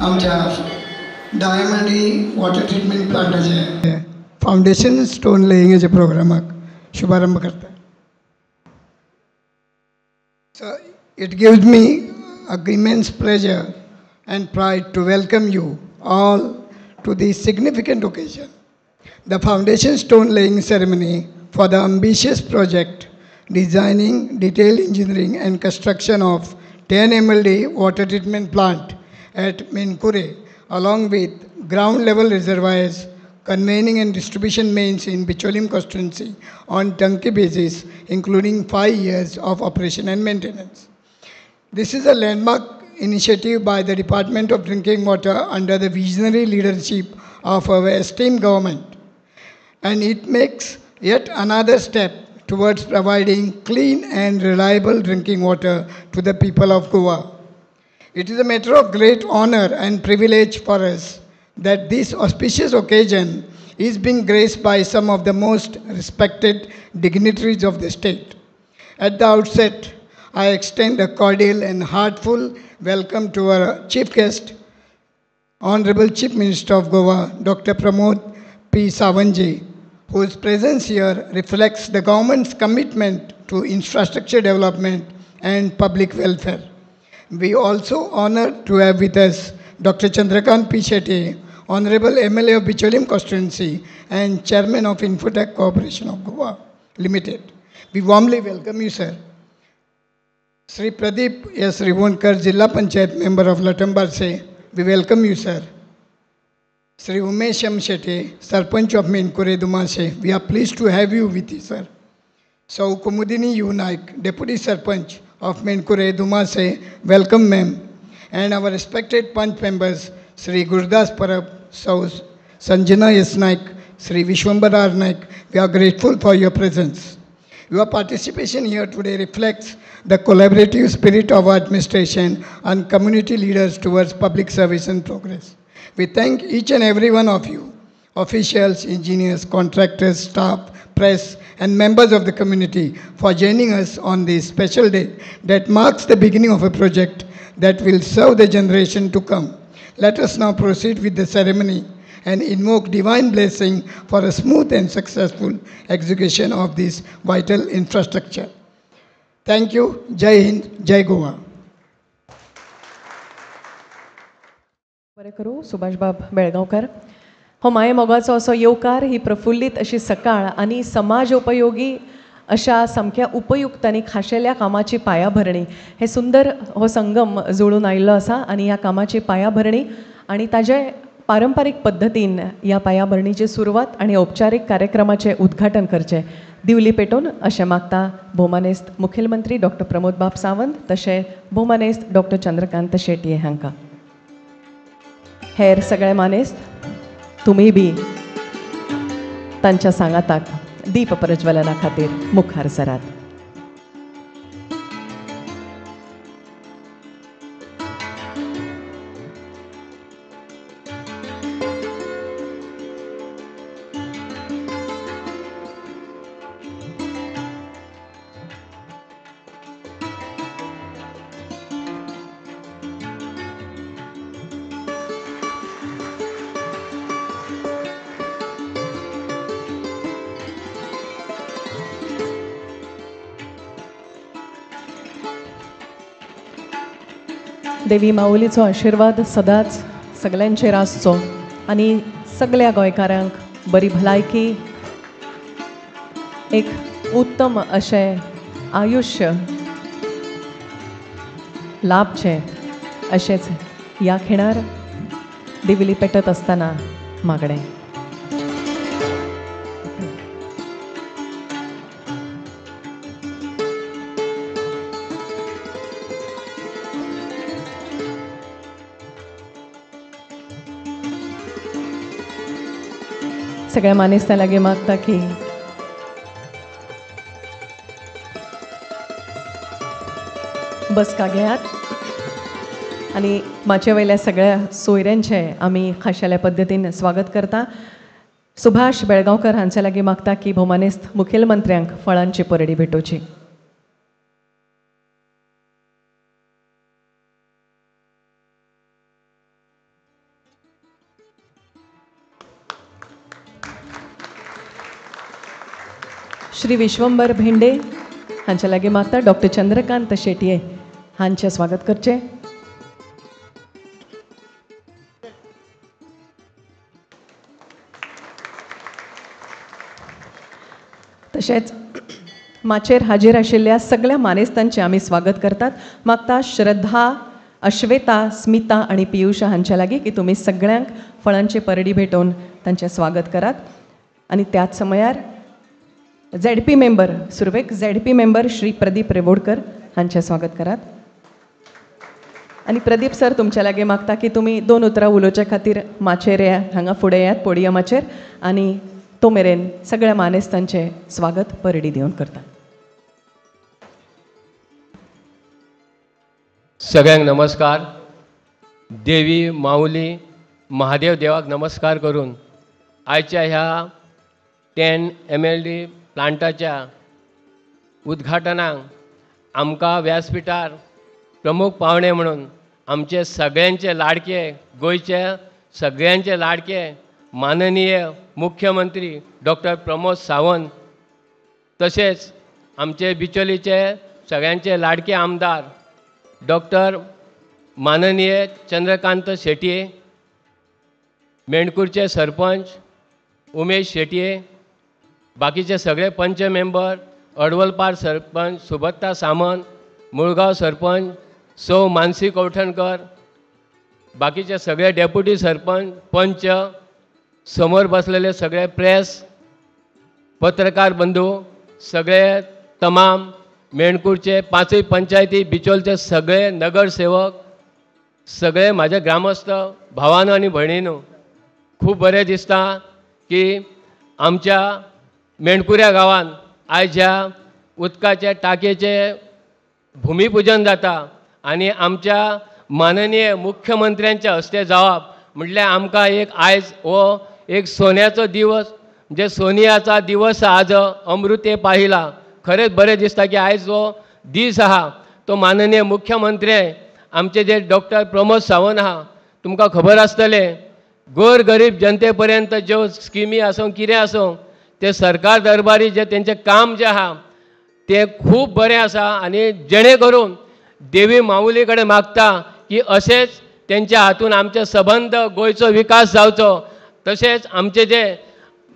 आमच्या डायमंडी water treatment प्लांटाचे foundation stone लेईंगेच्या प्रोग्रामाक शुभारंभ करता. So it gives me an immense pleasure and pride to welcome you all to this significant occasion. The foundation stone laying ceremony for the ambitious project designing, detailed engineering and construction of 10 MLD water treatment plant at Menkure along with ground level reservoirs, conveying and distribution mains in Bicholim constituency on turnkey basis, including 5 years of operation and maintenance. This is a landmark initiative by the Department of Drinking Water under the visionary leadership of our esteemed government, and it makes yet another step towards providing clean and reliable drinking water to the people of Goa. It is a matter of great honor and privilege for us that this auspicious occasion is being graced by some of the most respected dignitaries of the state. At the outset, I extend a cordial and heartful welcome to our chief guest, Honorable Chief Minister of Goa, Dr. Pramod P. Sawant, whose presence here reflects the government's commitment to infrastructure development and public welfare. We also honor to have with us Dr. Chandrakant P. Shetty, Honorable MLA of Bicholim constituency and Chairman of Infotech Corporation of Goa Limited. We warmly welcome you, sir. Sri Pradeep S. Rivonkar, Jilla Panchayat member of Latambarse, we welcome you, sir. Sri Umesh M. Shetty, Sarpanch of Menkure Dumase, we are pleased to have you with us, sir. Sau Kumudini U. Naik, Deputy Sarpanch of Menkure Dumase, welcome ma'am. And our respected Panch members, Sri Gurdas Parab, Sau Sanjana S. Naik, Sri Vishwambar R. Naik, we are grateful for your presence. Your participation here today reflects the collaborative spirit of our administration and community leaders towards public service and progress. We thank each and every one of you, officials, engineers, contractors, staff, press, and members of the community for joining us on this special day that marks the beginning of a project that will serve the generation to come. Let us now proceed with the ceremony and invoke divine blessing for a smooth and successful execution of this vital infrastructure. Thank you. Jai Hind, Jai Goa. बरे करू सुभाषबाब बेळगावकर. हो माये मोगाचो असो येवकार, ही प्रफुल्लीत अशी सकाळ आणि समाज उपयोगी अशा सामक्या उपयुक्त आणि खाशेल्या कामाची पायाभरणी हे सुंदर हो संगम जुळून आयिल्लो आसा आणि ह्या कामाची पायाभरणी आणि ताजे पारंपारीक पद्धतीन ह्या पायाभरणीची सुरवात आणि औपचारीक कार्यक्रमाचे उद्घाटन करचे दिवली पेटोवन अशें मागता भौमानेस्त मुखेलमंत्री डॉक्टर प्रमोद बाब सावंत तशें भौमानेस्त डॉक्टर चंद्रकांत शेटये हांकां. हेर सगळे मानेस्त तुम्ही बी तांच्या सांगाताक दीप प्रज्वलना खातीर मुखार सरात. देवी माऊलीचो आशीर्वाद सदांच सगळ्यांचेर आसचो आनी सगळ्या गोंयकारांक बरी भलायकी, एक उत्तम अशें आयुश्य लाभचें अशेंच ह्या खिणार दिवली पेटत आसतना मागणें. सगळ्या मानेस्तां लागीं मागता की बसका घेयात आनी माचे वयल्या सगळ्या सोयऱ्यांचे आमी खाशेल्या पद्दतीन स्वागत करता. सुभाष बेळगांवकर हांचे लागीं मागता की भौमानेस्त मुखेलमंत्र्यांक फळांची परडी भेटोवची. श्री विश्वंभर भेंडे हांच्या लागी मागता डॉक्टर चंद्रकांत शेटये हांचे स्वागत करचे. तशेंच माचेर हाजीर आशिल्ल्या सगळ्या मानेस्तांचे आमी स्वागत करतात. मागता श्रद्धा, अश्वेता, स्मिता आणि पियुष हांच्या लागी की तुमी सगळ्यांक फळांची परडी भेटोवन तांचे स्वागत करात. आणि त्याच समयार ZP मेंबर सुरवेक ZP मेंबर श्री प्रदीप रेवोडकर हांचे स्वागत करात. आणि प्रदीप सर तुमच्या लागी मागता की तुमी 2 उतरां उलोवचे खातीर माचेर हांगा फुडें येयात पोडियमाचेर आणि तो मेरेन सगळ्या मानेस्तांचे स्वागत परडी दिवन करता. सगळ्यांक नमस्कार. देवी माऊली महादेव देवाक नमस्कार करून आयच्या ह्या 10 MLD प्लांटाच्या उद्घाटनाक आमकां व्यासपीठार प्रमुख पावणे म्हणून आमचे सगळ्यांचे लाडके गोंयचे सगळ्यांचे लाडके माननीय मुख्यमंत्री डॉक्टर प्रमोद सावंत तसेच आमचे बिचोलीचे सगळ्यांचे लाडके आमदार डॉक्टर माननीय चंद्रकांत शेटये, मेंढकूरचे सरपंच उमेश शेटये, बाकीचे सगळे पंच मेंबर, अडवलपार सरपंच सुभद्रा सामंत, मुळगांव सरपंच सौ मानसी कवठणकर, बाकीचे सगळे डेप्युटी सरपंच पंच, समोर बसलेले सगळे प्रेस पत्रकार बंधू, सगळे तमाम मेणकूरचे 5 पंचायती बिचोलचे सगळे नगरसेवक, सगळे माझे ग्रामस्थ भावानो आणि भयणीनो, खूब बरें दिसता की आमच्या मेणकुऱ्या गांवांत आयज ह्या उदकाचे टाकयेचे भुमिपूजन जाता आणि आमच्या माननीय मुख्यमंत्र्यांच्या हस्ते जावप म्हटल्यार आमकां एक आयज हो एक सोन्याचो दिवस म्हणजे सोनियाचा दिवस आज अमृते पाहिला. खरेंच बरें दिसता की आयज जो दीस आहा तो माननीय मुख्यमंत्री आमचे जे डॉक्टर प्रमोद सावंत आहा, तुमकां खबर आसतलें गोर गरीब जनते पर्यंत ज्यो स्किमी आसूं कितें आसूं ते सरकार दरबारी जे तेंचें काम जें आहा तें खूब बरें आसा. आनी जेणे करून देवी माऊली कडेन मागता की अशेंच तेंच्या हातून आमचे सबंद गोंयचो विकास जावचो. तशेंच आमचे जे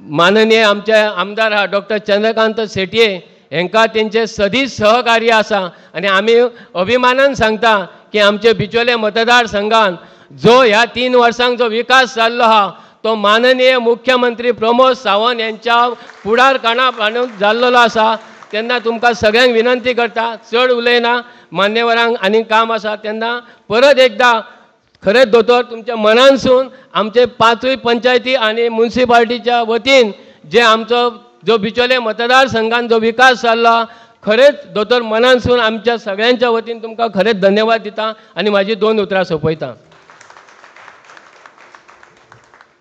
माननीय आमचे आमदार आहा डॉक्टर चंद्रकांत शेटये हेंकां तेंचे सदीच सहकार्य आसा. आनी आमी अभिमानान सांगता की आमचे बिचोले मतदारसंघान जो ह्या 3 वर्सांक जो विकास जाल्लो आहा तो माननीय मुख्यमंत्री प्रमोद सावंत यांच्या फुडारपणान जाल्लो आसा. तेन्ना तुमकां सगळ्यांक विनंती करता, चड उलयना, मान्यवरांक आनी काम आसा तेन्ना परत एकदा खरेंच दोतोर तुमच्या मनानसून आमचे 5 पंचायती आनी म्युनिसिपालिटीच्या वतीन जे आमचो जो बिचोले मतदारसंघान जो विकास जाल्लो खरेंच दोतोर मनानसून आमच्या सगळ्यांच्या वतीन तुमकां खरेंच धन्यवाद दिता आनी म्हाजी 2 उतरां सोंपयता.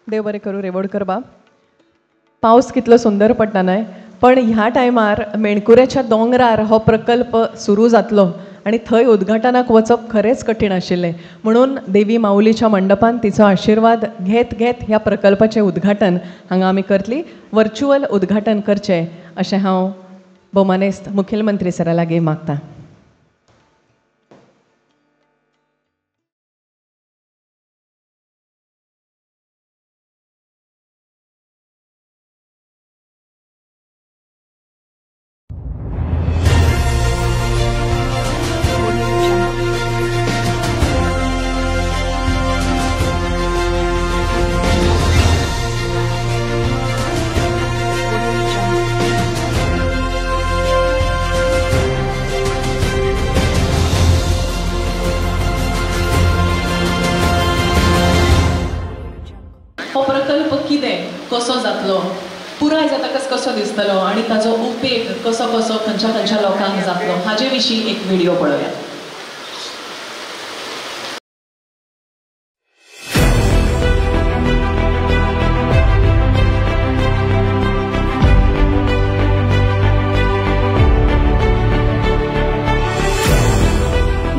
देव बरें करूं रेवोडकर बाब. पावस कितलो सुंदर पडटा न्हय, पण ह्या टायमार मेणकुऱ्याच्या दोंगरार हो प्रकल्प सुरू जातलो आणि थंय उद्घाटनाक वचप खरेंच कठीण आशिल्लें. म्हणून देवी माऊलीच्या मंडपान तिचो आशिर्वाद घेत घेत ह्या प्रकल्पाचें उद्घाटन हांगा आमी करतली. वर्च्युअल उद्घाटन करचें अशें हांव भोवमानेस्त मुखेलमंत्री सरा लागीं मागतां. हो प्रकल्प कितें कसो जातलो, पुराय जातकच कसो दिसतलो आणि ताजो उपेग कसो कसो खंयच्या खंयच्या लोकांक जातलो हाजे विशीं एक व्हिडिओ पळोवया.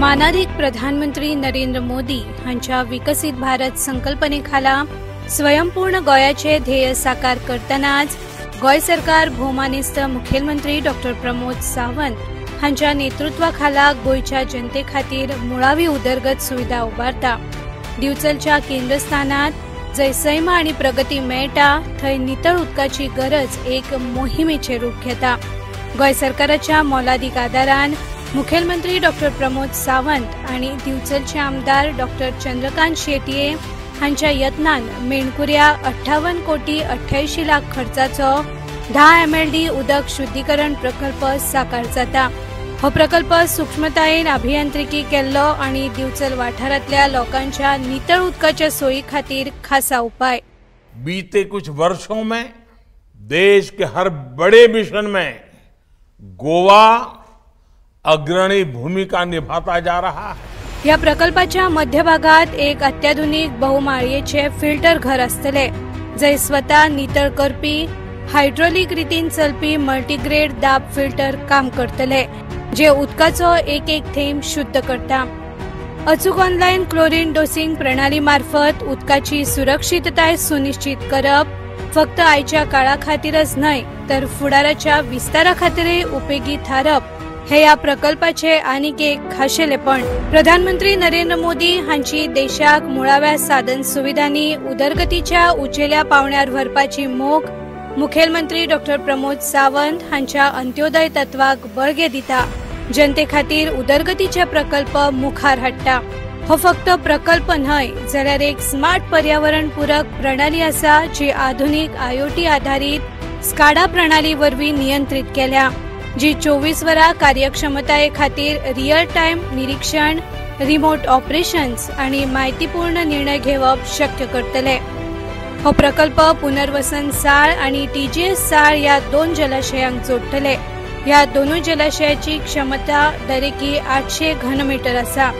मानाधिक प्रधानमंत्री नरेंद्र मोदी हांच्या विकसित भारत संकल्पनेखाला स्वयंपूर्ण गोयाचे ध्येय साकार करतनाच गोय सरकार भोवमानेस्त मुखेलमंत्री डॉक्टर प्रमोद सावंत हांच्या नेतृत्वाखाला गोयच्या जनते खातीर मुळावी उदरगत सुविधा उबारता। दिवचलच्या केंद्रस्थानात जंय सैम आणि प्रगती मेळटा थंय नितळ उदकाची गरज एक मोहिमेचे रूप घेता। गोय सरकाराच्या मोलादीक आदारान मुखेलमंत्री डॉक्टर प्रमोद सावंत आणि दिवचलचे आमदार डॉक्टर चंद्रकांत शेटये हांच्या यत्नान मेणकुऱ्या 58 कोटी 88 लाख खर्चाचो 10 MLD उदक शुद्धीकरण प्रकल्प साकार जाता। हो प्रकल्प सूक्ष्मतायेन अभियांत्रिकी केल्लो आणि दिवचल वाठारांतल्या लोकांच्या नितळ उदकाच्या सोयी खातीर खासा उपाय। बीते कुछ वर्षों में देश के हर बड़े मिशन में गोवा अग्रणी भूमिका निभाता जा रहा है। या प्रकल्पाच्या मध्यभागात एक अत्याधुनिक बहुमाळयेचे फिल्टर घर असतले, जंय स्वतः नितळ करपी हायड्रोलिक रितीन चलपी मल्टीग्रेड दाब फिल्टर काम करतले, जे उदकाचो एक एक थेंब शुद्ध करता। अचूक ऑनलायन क्लोरीन डोसिंग प्रणाली मार्फत उदकाची सुरक्षितताय सुनिश्चित करप फक्त आयच्या काळा खातीरच न्हय तर फुडाराच्या विस्तारा खातीरय उपेगी थारप हे या प्रकल्पाचे आनीक एक खाशेलेपण। प्रधानमंत्री नरेंद्र मोदी हांची देशाक मुळाव्या साधन सुविधांनी उदरगतीच्या उंचेल्या पावण्यार व्हरपाची मोख मुखेलमंत्री डॉक्टर प्रमोद सावंत हांच्या अंत्योदय तत्वाक बळगे दिता। जनते खातीर उदरगतीचे प्रकल्प मुखार हाडटा। हो फक्त प्रकल्प न्हय जाल्यार एक स्मार्ट पर्यावरण पूरक प्रणाली आसा जी आधुनिक IoT आधारित स्काडा प्रणाली वरवीं नियंत्रित केल्या, जी 24 वरां कार्यक्षमताये खातीर रियल टाइम निरीक्षण, रिमोट ऑपरेशन्स आणि माहितीपूर्ण निर्णय घेवप शक्य करतले। हो प्रकल्प पुनर्वसन साळ आणि TGS साळ या 2 जलाशयांक जोडटले। या दोनूय जलाशयाची क्षमता दरेकी 800 घनमीटर आसा।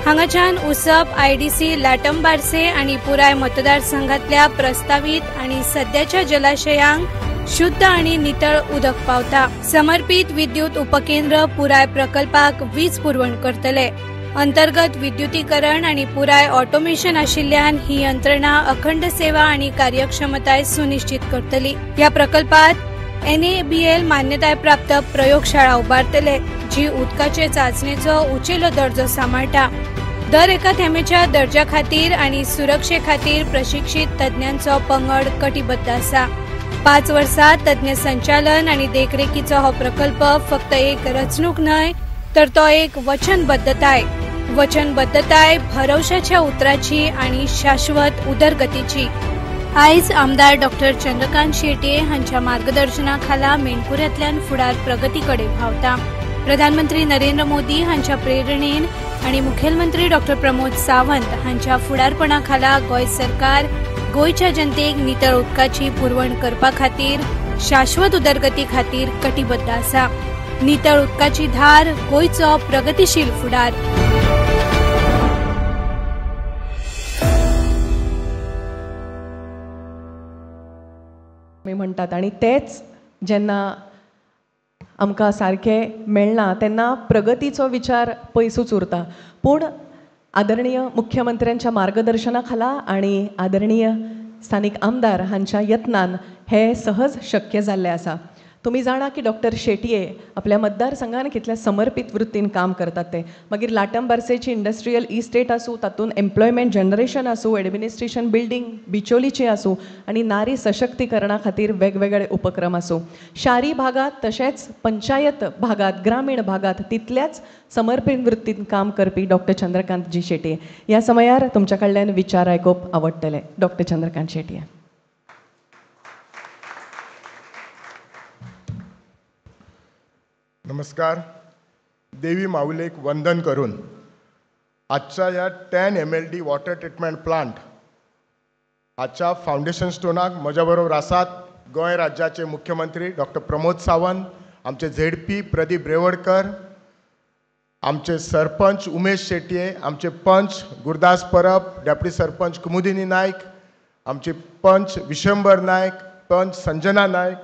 हांगाच्यान उसप IDC लाटम बारसे आणि पुराय मतदारसंघातल्या प्रस्तावित आणि सध्याच्या जलाशयांक शुद्ध आणि नितळ उदक पावता। समर्पित विद्युत उपकेंद्र पुराय प्रकल्पाक वीज पुरवण करतले। अंतर्गत विद्युतीकरण आणि पुराय ऑटोमेशन आशिल्ल्यान ही यंत्रणा अखंड सेवा आणि कार्यक्षमताय सुनिश्चित करतली। या प्रकल्पात NABL मान्यताय प्राप्त प्रयोगशाळा उबारतले, जी उदकाचे चाचणेचो उंचेलो दर्जो सांबाळटा। दर एका थेंबेच्या दर्जा खातीर आणि सुरक्षे खातीर प्रशिक्षित तज्ञांचो पंगड कटिबद्ध आसा। 5 वर्सां तज्ञ संचालन आणि देखरेखीचो हो प्रकल्प फक्त एक रचणूक न्हय तर तो एक वचनबद्धताय भरवशाच्या उतराची आणि शाश्वत उदरगतीची। आयज आमदार डॉक्टर चंद्रकांत शेटये हांच्या मार्गदर्शनाखाला मेणकुऱ्यांतल्यान फुडार प्रगतीकडे व्हांवता। प्रधानमंत्री नरेंद्र मोदी हांच्या प्रेरणेन आणि मुखेलमंत्री डॉक्टर प्रमोद सावंत हांच्या फुडारपणाखाला गोय सरकार गोयच्या जनतेक नितळ उदकाची पुरवण करपा खातीर शाश्वत उदरगती खातीर कटिबद्ध आसा। नितळ उदकाची धार गोयचो प्रगतीशील फुडार। मी म्हणतात आणि तेच जेन्ना आमकां सारखे मेळना तेन्ना प्रगतीचो विचार पयसूच उरता। पूण आदरणीय मुख्यमंत्र्यांच्या मार्गदर्शनाखाला आणि आदरणीय स्थानिक आमदार हांच्या यत्नान हे सहज शक्य जाल्लें आसा। तुम्ही जाणा की डॉक्टर शेटये आपल्या मतदारसंघान कितल्या समर्पित वृत्तीन काम करतात ते। मागीर लाटम बारसेची इंडस्ट्रियल इस्टेट आसूं, तातूंत एम्प्लॉयमेंट जनरेशन आसूं, एडमिनिस्ट्रेशन बिल्डिंग बिचोलीची आसूं आणि नारी सशक्तीकरणा खातीर वेगवेगळे उपक्रम आसूं। शारी भागात तशेंच पंचायत भागात ग्रामीण भागात तितल्याच समर्पित वृत्तीन काम करपी डॉक्टर चंद्रकांत जी शेटये ह्या समयार तुमच्या कडल्यान विचार आयकूप आवडटले। डॉक्टर चंद्रकांत शेटये। नमस्कार। देवी माऊलीक वंदन करून आजच्या या 10 MLD वॉटर ट्रीटमेंट प्लांट हाच्या फाउंडेशन स्टोनाक म्हज्या बरोबर आसात गोंय राज्याचे मुख्यमंत्री डॉक्टर प्रमोद सावंत, आमचे ZP प्रदीप रेवडकर, आमचे सरपंच उमेश शेटये, आमचे पंच गुरदास परब, डेप्युटी सरपंच कुमुदिनी नायक, आमचे पंच विशंबर नायक, पंच संजना नायक,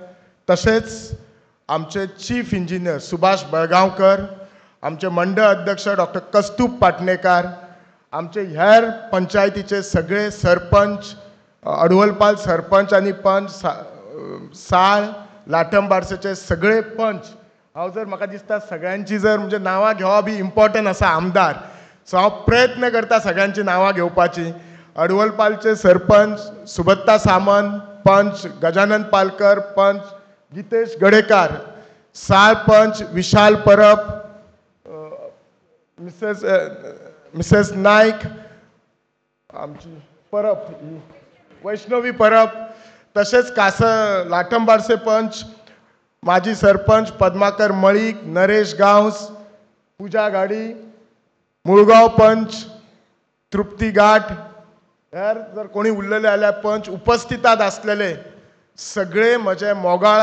तसेच आमचे चीफ इंजिनियर सुभाष बळगांवकर, आमचे मंडळ अध्यक्ष डॉक्टर कस्तूप पाटणेकार, आमचे हेर पंचायतीचे सगळे सरपंच, अडवलपाल सरपंच आणि पंच, साळ, लाठम बारसेचे सगळे पंच हांव जर म्हाका दिसता सगळ्यांची जर म्हणजे नांवां घेवप ही इम्पॉर्टंट आसा आमदार, सो हांव प्रयत्न करता सगळ्यांची नांवां घेवपाची. अडवलपालचे सरपंच सुभत्ता सामंत, पंच गजानन पालकर, पंच गितेश गडेकार, साळ पंच विशाल परब, मिसेस नायक, आमची परब वैष्णवी परब, तसेच लाठम बारसे पंच माजी सरपंच पद्माकर मळीक, नरेश गांवस, पूजा गाडी, मुळगांव पंच तृप्ती घाट, हेर जर कोणी उरलेले जाल्यार पंच उपस्थितात असलेले सगळे म्हजे मोगाळ,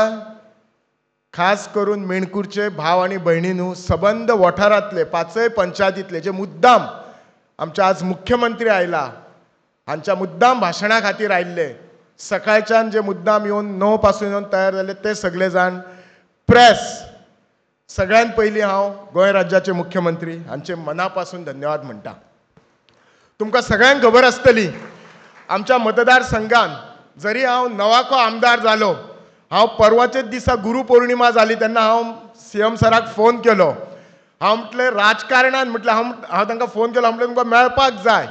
खास करून मेणकूरचे भाव आणि भयणींनो, सबंद वाठारांतले पांचय पंचायतींतले जे मुद्दाम आमचे आज मुख्यमंत्री आयला हांच्या मुद्दाम भाशणा खातीर आयिल्ले, सकाळच्यान जे मुद्दाम येवन 9 पासून येवन तयार जाले ते सगळे जाण, प्रेस, सगळ्यात पयलीं हांव गोंय राज्याचे मुख्यमंत्री हांचे मना पासून धन्यवाद म्हणटा. तुमकां सगळ्यांक खबर आसतली आमच्या मतदारसंघान जरी हांव नवाको आमदार जालो, हांव परवाचेच दिसा गुरुपौर्णिमा जाली तेन्ना हांव CM सराक फोन केलो. हांव म्हटलें राजकारणान म्हटलें हांव तांकां फोन केलो, हांव म्हटलें तुमकां मेळपाक जाय.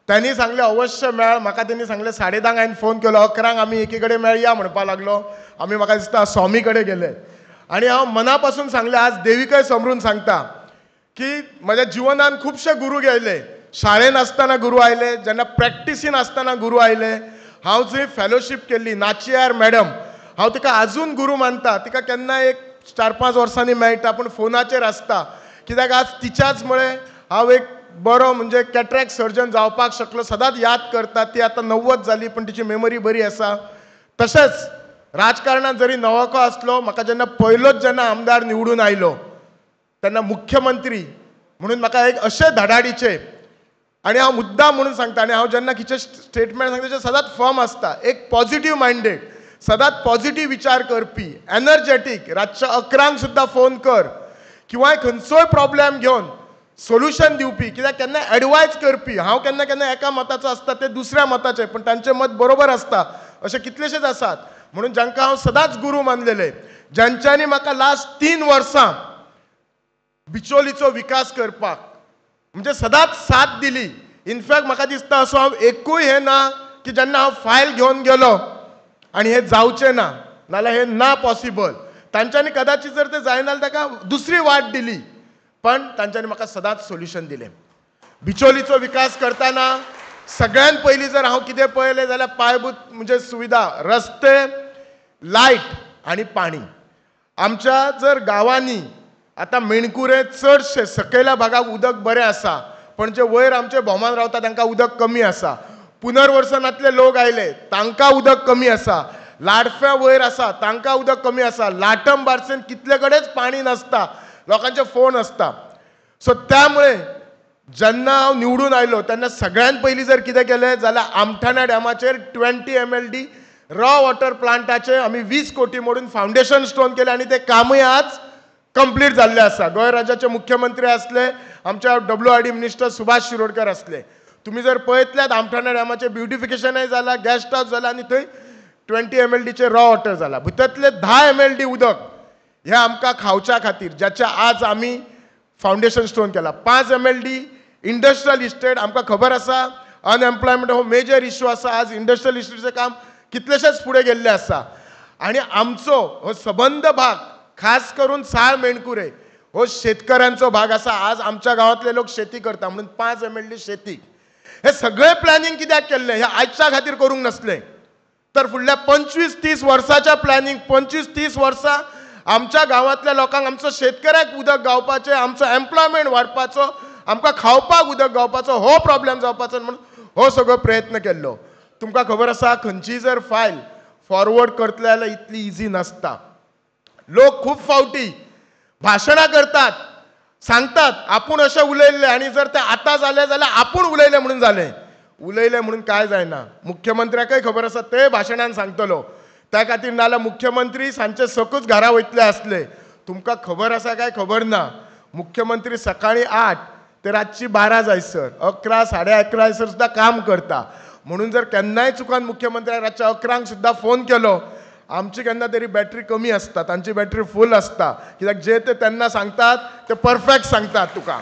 त्यांनी सांगले अवश्य मेळ. म्हाका त्यांनी सांगले 10:30 हांवें फोन केलो, 11 आमी एकी कडेन मेळया म्हणपाक लागलो. आमी म्हाका दिसता स्वामी कडेन गेले आनी हांव मना पासून सांगलें, आज देवीकय समरून सांगता की म्हज्या जिवनान खुबशे गुरू गेले. शाळेन आसतना गुरू आयले, जेन्ना प्रॅक्टिसीन आसतना गुरू आयले. हांव जंय फेलोशीप केल्ली नाचियार मॅडम, हांव तिका आजून गुरू मानता. तिका केन्ना एक 4-5 वर्सांनी मेळटा पूण फोनाचेर आसता, कित्याक आज तिच्याच मुळे हांव एक बरो म्हणजे कॅट्रॅक्ट सर्जन जावपाक शकलो. सदांच याद करता. ती आतां 90 जाली पूण तिची मेमरी बरी आसा. तशेंच राजकारणात जरी नवको आसलो, म्हाका जेन्ना आमदार निवडून आयलो तेन्ना मुख्यमंत्री म्हणून म्हाका एक अशे धडाडीचे, आनी हांव मुद्दाम म्हणून सांगता, आनी हांव जेन्ना कितें स्टेटमेंट सांगता तेचे सदांच फर्म आसता. एक पॉझिटिव्ह मायंडेड, सदांच पॉझिटिव्ह विचार करपी, एनर्जेटीक, रातच्या 11 सुद्दां फोन कर किंवा खंयचोय प्रॉब्लेम घेवन सोल्युशन दिवपी, कित्याक केन्ना एडवायज करपी. हांव केन्ना केन्ना एका मताचो आसता ते दुसऱ्या मताचे, पूण तांचें मत बरोबर आसता अशे कितलेशेच आसात. म्हणून जांकां हांव सदांच गुरू मानलेले, ज्यांच्यांनी म्हाका लास्ट 3 वर्सां बिचोलीचो विकास करपाक म्हणजे सदांच साथ दिली. इनफॅक्ट म्हाका दिसता असो हांव एकूय हें ना की जेन्ना हांव फायल घेवन गेलो आनी हें जावचें ना, नाल्यार हें ना पॉसिबल. तांच्यांनी कदाचित जर तें जायना जाल्यार ताका दुसरी वाट दिली, पण तांच्यांनी म्हाका सदांच सोल्युशन दिलें. बिचोलीचो विकास करतना सगळ्यात पयलीं जर हांव कितें पळयलें जाल्यार पायाभूत म्हणजे सुविधा, रस्ते, लायट आनी पाणी. आमच्या जर गांवांनी आतां मेणकुरे चडशे सकयल्या भागाक उदक बरें आसा, पण जे वयर आमचे भोवमान रावता तांकां उदक कमी आसा. पुनर्वसनांतले लोक आयले तांकां उदक कमी आसा. लाडफ्या वयर आसा तांकां उदक कमी आसा. लाटम बारसेन कितले कडेच पाणी नासता, लोकांचे फोन असता. सो त्यामुळे जेन्ना हांव निवडून आयलो तेन्ना सगळ्यात पयलीं जर कितें केलें जाल्यार आमठाणा डॅमाचेर 20 MLD रॉ वॉटर प्लांटाचे आमी 20 कोटी मोडून फावंडेशन स्टोन केले आनी तें कामूय आज कंप्लीट जाल्लें आसा. गोंय राज्याचे मुख्यमंत्री आसले आमच्या WRD मिनिस्टर सुभाष शिरोडकर आसले. तुमी जर पळयतल्यात आमठाणा डॅमाचें ब्युटिफिकेशनय जालां, गेस्ट हावस जाला आनी थंय 20 MLDचे रॉ वॉटर जाला. भितरतले 10 MLD उदक हे आमकां खावच्या खातीर, ज्याचे आज आमी फावंडेशन स्टोन केला. 5 MLD इंडस्ट्रियल इस्टेट. आमकां खबर आसा अनएम्प्लॉयमेंट हो मेजर इश्यू आसा. आज इंडस्ट्रियल इस्टेटीचें काम कितलेशेच फुडें गेल्लें आसा. आनी आमचो हो सबंद भाग, खास करून साळ मेणकुरे हो शेतकऱ्यांचो भाग आसा. आज आमच्या गांवांतले लोक शेती करता म्हणून 5 MLD शेती. हे सगळे प्लॅनिंग कित्याक केल्लें? हे आजच्या खातीर करूंक नासलें, तर फुडल्या 25-30 वर्साच्या प्लॅनिंग, 25-30 वर्सां आमच्या गांवांतल्या लोकांक, आमचो शेतकऱ्याक उदक गावपाचें, आमचो एम्प्लॉयमेंट वाडपाचो, आमकां खावपाक उदक गावपाचो, हो प्रॉब्लेम जावपाचो म्हणून हो सगळो प्रयत्न केल्लो. तुमकां खबर आसा खंयची जर फायल फॉरवर्ड करतले जाल्यार इतली इजी नासता. लोक खूब फावटी भाशणां करतात, सांगतात आपूण अशें उलयल्लें आनी जर तें आतां जालें जाल्यार आपूण उलयलें म्हणून जालें. उलयलें म्हणून काय जायना. मुख्यमंत्र्याकय खबर आसा ते भाशणान सांगतलो. त्या खातीर नाल्यार मुख्यमंत्री सांचे सकूच घरा वयतले आसले. तुमकां खबर आसा काय खबर ना, मुख्यमंत्री सकाळीं 8 ते रातची 12 जायसर, 11, 11:30 जायसर सुद्दां काम करता. म्हणून जर केन्नाय चुकान मुख्यमंत्र्याक रातच्या 11 सुद्दां फोन केलो आमची केन्ना तरी बॅटरी कमी आसता, तांची बॅटरी फूल आसता, कित्याक जे ते तेन्ना सांगतात ते परफेक्ट सांगतात तुका.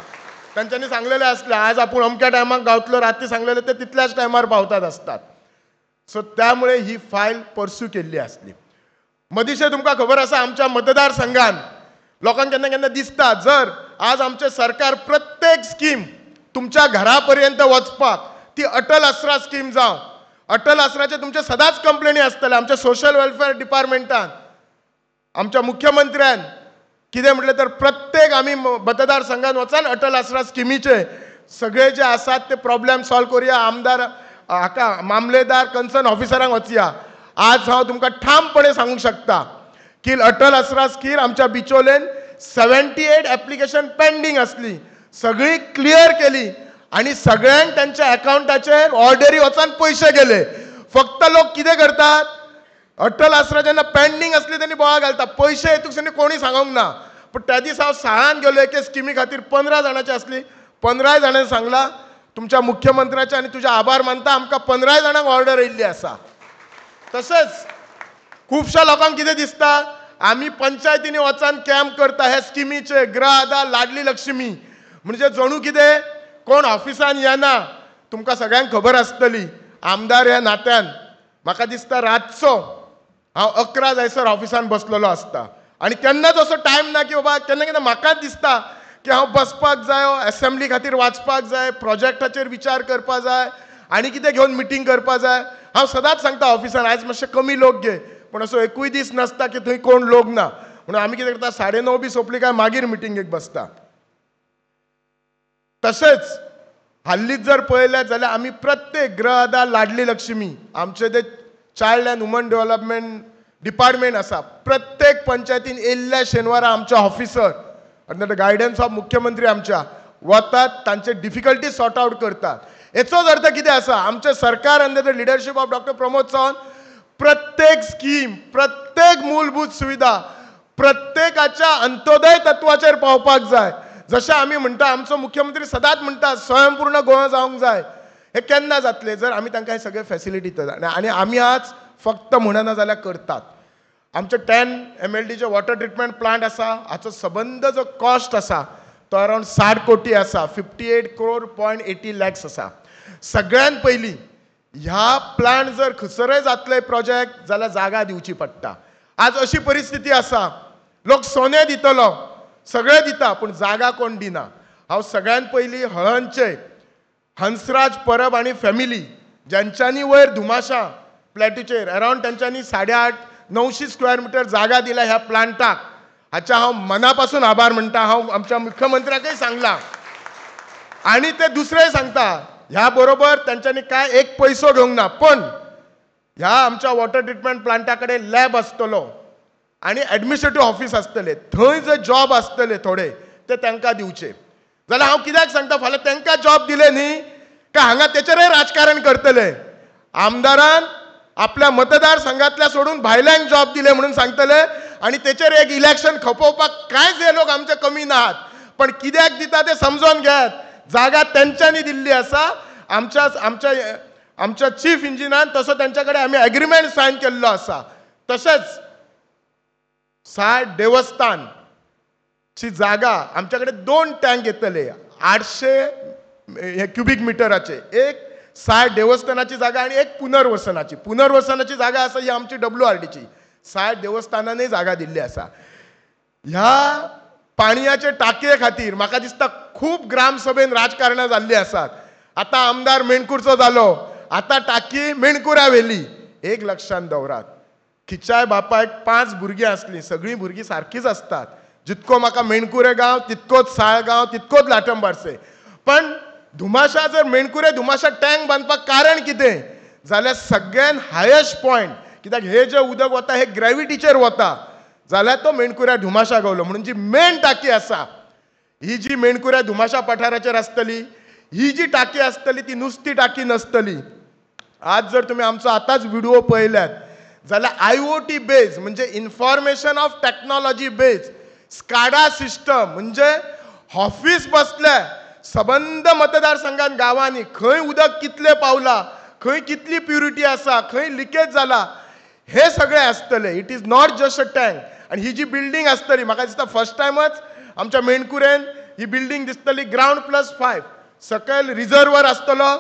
तांच्यांनी सांगलेले असले आज आपण अमक्या टायमाक गावतलो, रात्री सांगलेले ते तितल्याच टायमार पावतात असतात. सो त्यामुळे ही फायल परस्यू केल्ली आसली. मदींचे तुमकां खबर आसा आमच्या मतदारसंघान लोकांक केन्ना केन्ना दिसता जर आज आमचे सरकार प्रत्येक स्कीम तुमच्या घरापर्यंत वचपाक, ती अटल आसरा स्कीम जावं, अटल आसराचे तुमचे सदांच कंप्लेनी आसतले. आमच्या सोशल वेलफेअर डिपार्टमेंटान आमच्या मुख्यमंत्र्यान कितें म्हटलें तर प्रत्येक आमी मतदारसंघान वचून अटल आसरा स्किमीचे सगळे जे आसात ते प्रॉब्लेम सॉल्व करुया. आमदार हाका मामलेदार कन्सर्न ऑफिसरांक वचया. आज हांव तुमकां ठामपणे सांगूंक शकता की अटल आसरा स्कीम आमच्या बिचोलेन 78 ऍप्लिकेशन पेंडिंग असली, सगळी क्लियर केली आणि सगळ्यांक त्यांच्या अकाउंटाचेर ऑर्डरी वचून पैसे गेले. फक्त लोक कितें करतात, अटल आसरा जेन्ना पेंडिंग असली तेन्ना बोवाळ घालतात, पैसे येतूक कोणी सांगूंक ना. पण त्या दिसा हांव सहान गेलो एके स्किमी खातीर 15 जाणांची असली, 15 जाणांनी सांगला तुमच्या मुख्यमंत्र्याचे आणि तुझे आभार मानता, आमकां 15 जाणांक ऑर्डर येयल्ली आसा. तशेंच खुबशा लोकांक कितें दिसता आमी पंचायतींनी वचून कॅम्प करता ह्या स्किमीचे, गृह आधार, लाडली लक्ष्मी, म्हणजे जणू कितें कोण ऑफिसान येना. तुमकां सगळ्यांक खबर आसतली आमदार ह्या नात्यान म्हाका दिसता रातचो हांव 11 जायसर ऑफिसान बसलेलो आसता आणि केन्नाच असो टायम ना की बाबा केन्ना केन्ना म्हाकाच दिसता की हांव बसपाक जाय, असेंब्ली खातीर वाचपाक जाय, प्रोजेक्टाचेर विचार करपाक जाय आणि कितें घेवन मिटींग करपाक जाय. हांव सदांच सांगता ऑफिसान आयज मातशे कमी लोक घे, पण असो एकूय दीस नसता की थंय कोण लोक ना, म्हणून आमी कितें करता 9:30 बी सोंपली काय मागीर मिटींगेक बसता. तशेंच हाल्लीच जर पळयलें जाल्यार आमी प्रत्येक गृह आधार, लाडली लक्ष्मी, आमचे ते child and woman development department आसा, प्रत्येक पंचायतीन येयल्ल्या शेनवारा आमचे officer under the guidance of मुख्यमंत्री आमच्या वतात, तांचे डिफिकल्टी सॉर्ट आउट करतात. हेचोच अर्थ कितें आसा, आमचे सरकार under the leadership of doctor Pramod Sawant प्रत्येक स्कीम, प्रत्येक मूलभूत सुविधा प्रत्येकाच्या अंत्योदय तत्वाचेर पावपाक जाय. जशें आमी म्हणटा आमचो मुख्यमंत्री सदांच म्हणटा स्वयंपूर्ण गोवा जावंक जाय. हे केन्ना जातले जर आमी तांकां हे सगळे फॅसिलिटी दितात आणि आमी आज फक्त म्हणना जाल्यार करतात. आमचे 10 MLDचे वॉटर ट्रिटमेंट प्लांट आसा, हाचो सबंद जो कॉस्ट आसा तो अरावंड 60 कोटी आसा, 58 crore 80 lakhs आसा. सगळ्यात पयलीं ह्या प्लांट जर खसरय जातले प्रोजेक्ट जाल्यार जागा दिवची पडटा. आज अशी परिस्थिती आसा लोक सोने दितलो, सगळे दिता पण जागा कोण दिना. हांव सगळ्यात पयलीं हळणचे हंसराज परब आणि फॅमिली ज्यांच्यांनी वयर धुमाशा प्लॅटूचेर अरावंड त्यांच्यांनी 850-900 स्क्वेअर मीटर जागा दिल्या ह्या प्लांटाक, हाच्या हांव मनापासून आभार म्हणटा. हांव आमच्या मुख्यमंत्र्याकय सांगला आणि ते दुसरेय सांगता, ह्या बरोबर त्यांच्यांनी काय एक पैसो घेवंक ना, पण ह्या आमच्या वॉटर ट्रिटमेंट प्लांटाकडे लॅब आसतलो आणि ॲडमिनिस्ट्रेटिव्ह ऑफिस आसतले, थंय जे जॉब आसतले थोडे ते तांकां दिवचे. जाल्यार हांव कित्याक सांगता, फाल्यां तांकां जॉब दिले न्ही काय हांगा तेचेरय राजकारण करतले. आमदारान आपल्या मतदारसंघातल्या सोडून भायल्यांक जॉब दिले म्हणून सांगतले आणि तेचेर एक इलेक्शन खपोवपाक कांयच हे लोक आमचे कमी नात. पण कित्याक दिता ते समजून घेयात. जागा तेंच्यांनी दिल्ली आसा. आमच्या चीफ इंजिनियरान तसो त्यांच्याकडे आम्ही एग्रीमेंट सायन केल्लो आसा. तशेंच 60 देवस्थान ची जागा आमच्याकडे 2 टँक येतले 800 क्युबिक मीटराचे, एक 60 देवस्थानाची जागा आणि एक पुनर्वसनाची जागा आसा ही आमची WRDची. 60 देवस्थानांनी जागा दिल्ली आसा. ह्या पाणयाचे टाकये खातीर म्हाका दिसता खूप ग्रामसभेन राजकारणां जाल्ली आसात. आता आमदार मेणकुरचो जालो, आता टाकी मेणकुरा व्हेली. एक लक्षात दवरात, खिचाय बापायक 5 भुरगीं आसलीं, सगळीं भुरगीं सारकीच असतात. जितको म्हाका मेणकुरे गांव तितकोच साळगांव तितकोच लाटंबारसे. पण धुमाशा जर मेणकुरे धुमाशा टँक बांदपाक कारण कितें जाल्यार सगळ्यान हायेस्ट पॉयंट, कित्याक हे जे उदक वता हे ग्रॅविटीचेर वता, जाल्यार तो मेणकुऱ्या धुमाशा गावलो. म्हणून जी मेन टाकी आसा ही जी मेणकुऱ्या धुमाशा पठाराचेर आसतली, ही जी टाकी आसतली ती नुसती टाकी नसतली. आज जर तुम्ही आमचो आताच व्हिडिओ पळयल्यात जाल्यार IoT बेज म्हणजे information of technology based SCADA system, म्हणजे ऑफिस बसल्या सबंद मतदारसंघात गावांनी खंय उदक कितले पावला, खंय कितली प्युरिटी आसा, खंय लिकेज जाला, हे सगळे आसतले. It is not just a tank. आणि ही जी बिल्डींग आसतली म्हाका दिसता फर्स्ट टायमच आमच्या मेणकुरेन ही बिल्डींग दिसतली ग्राउंड+5. सकयल रिजर्वर आसतलो,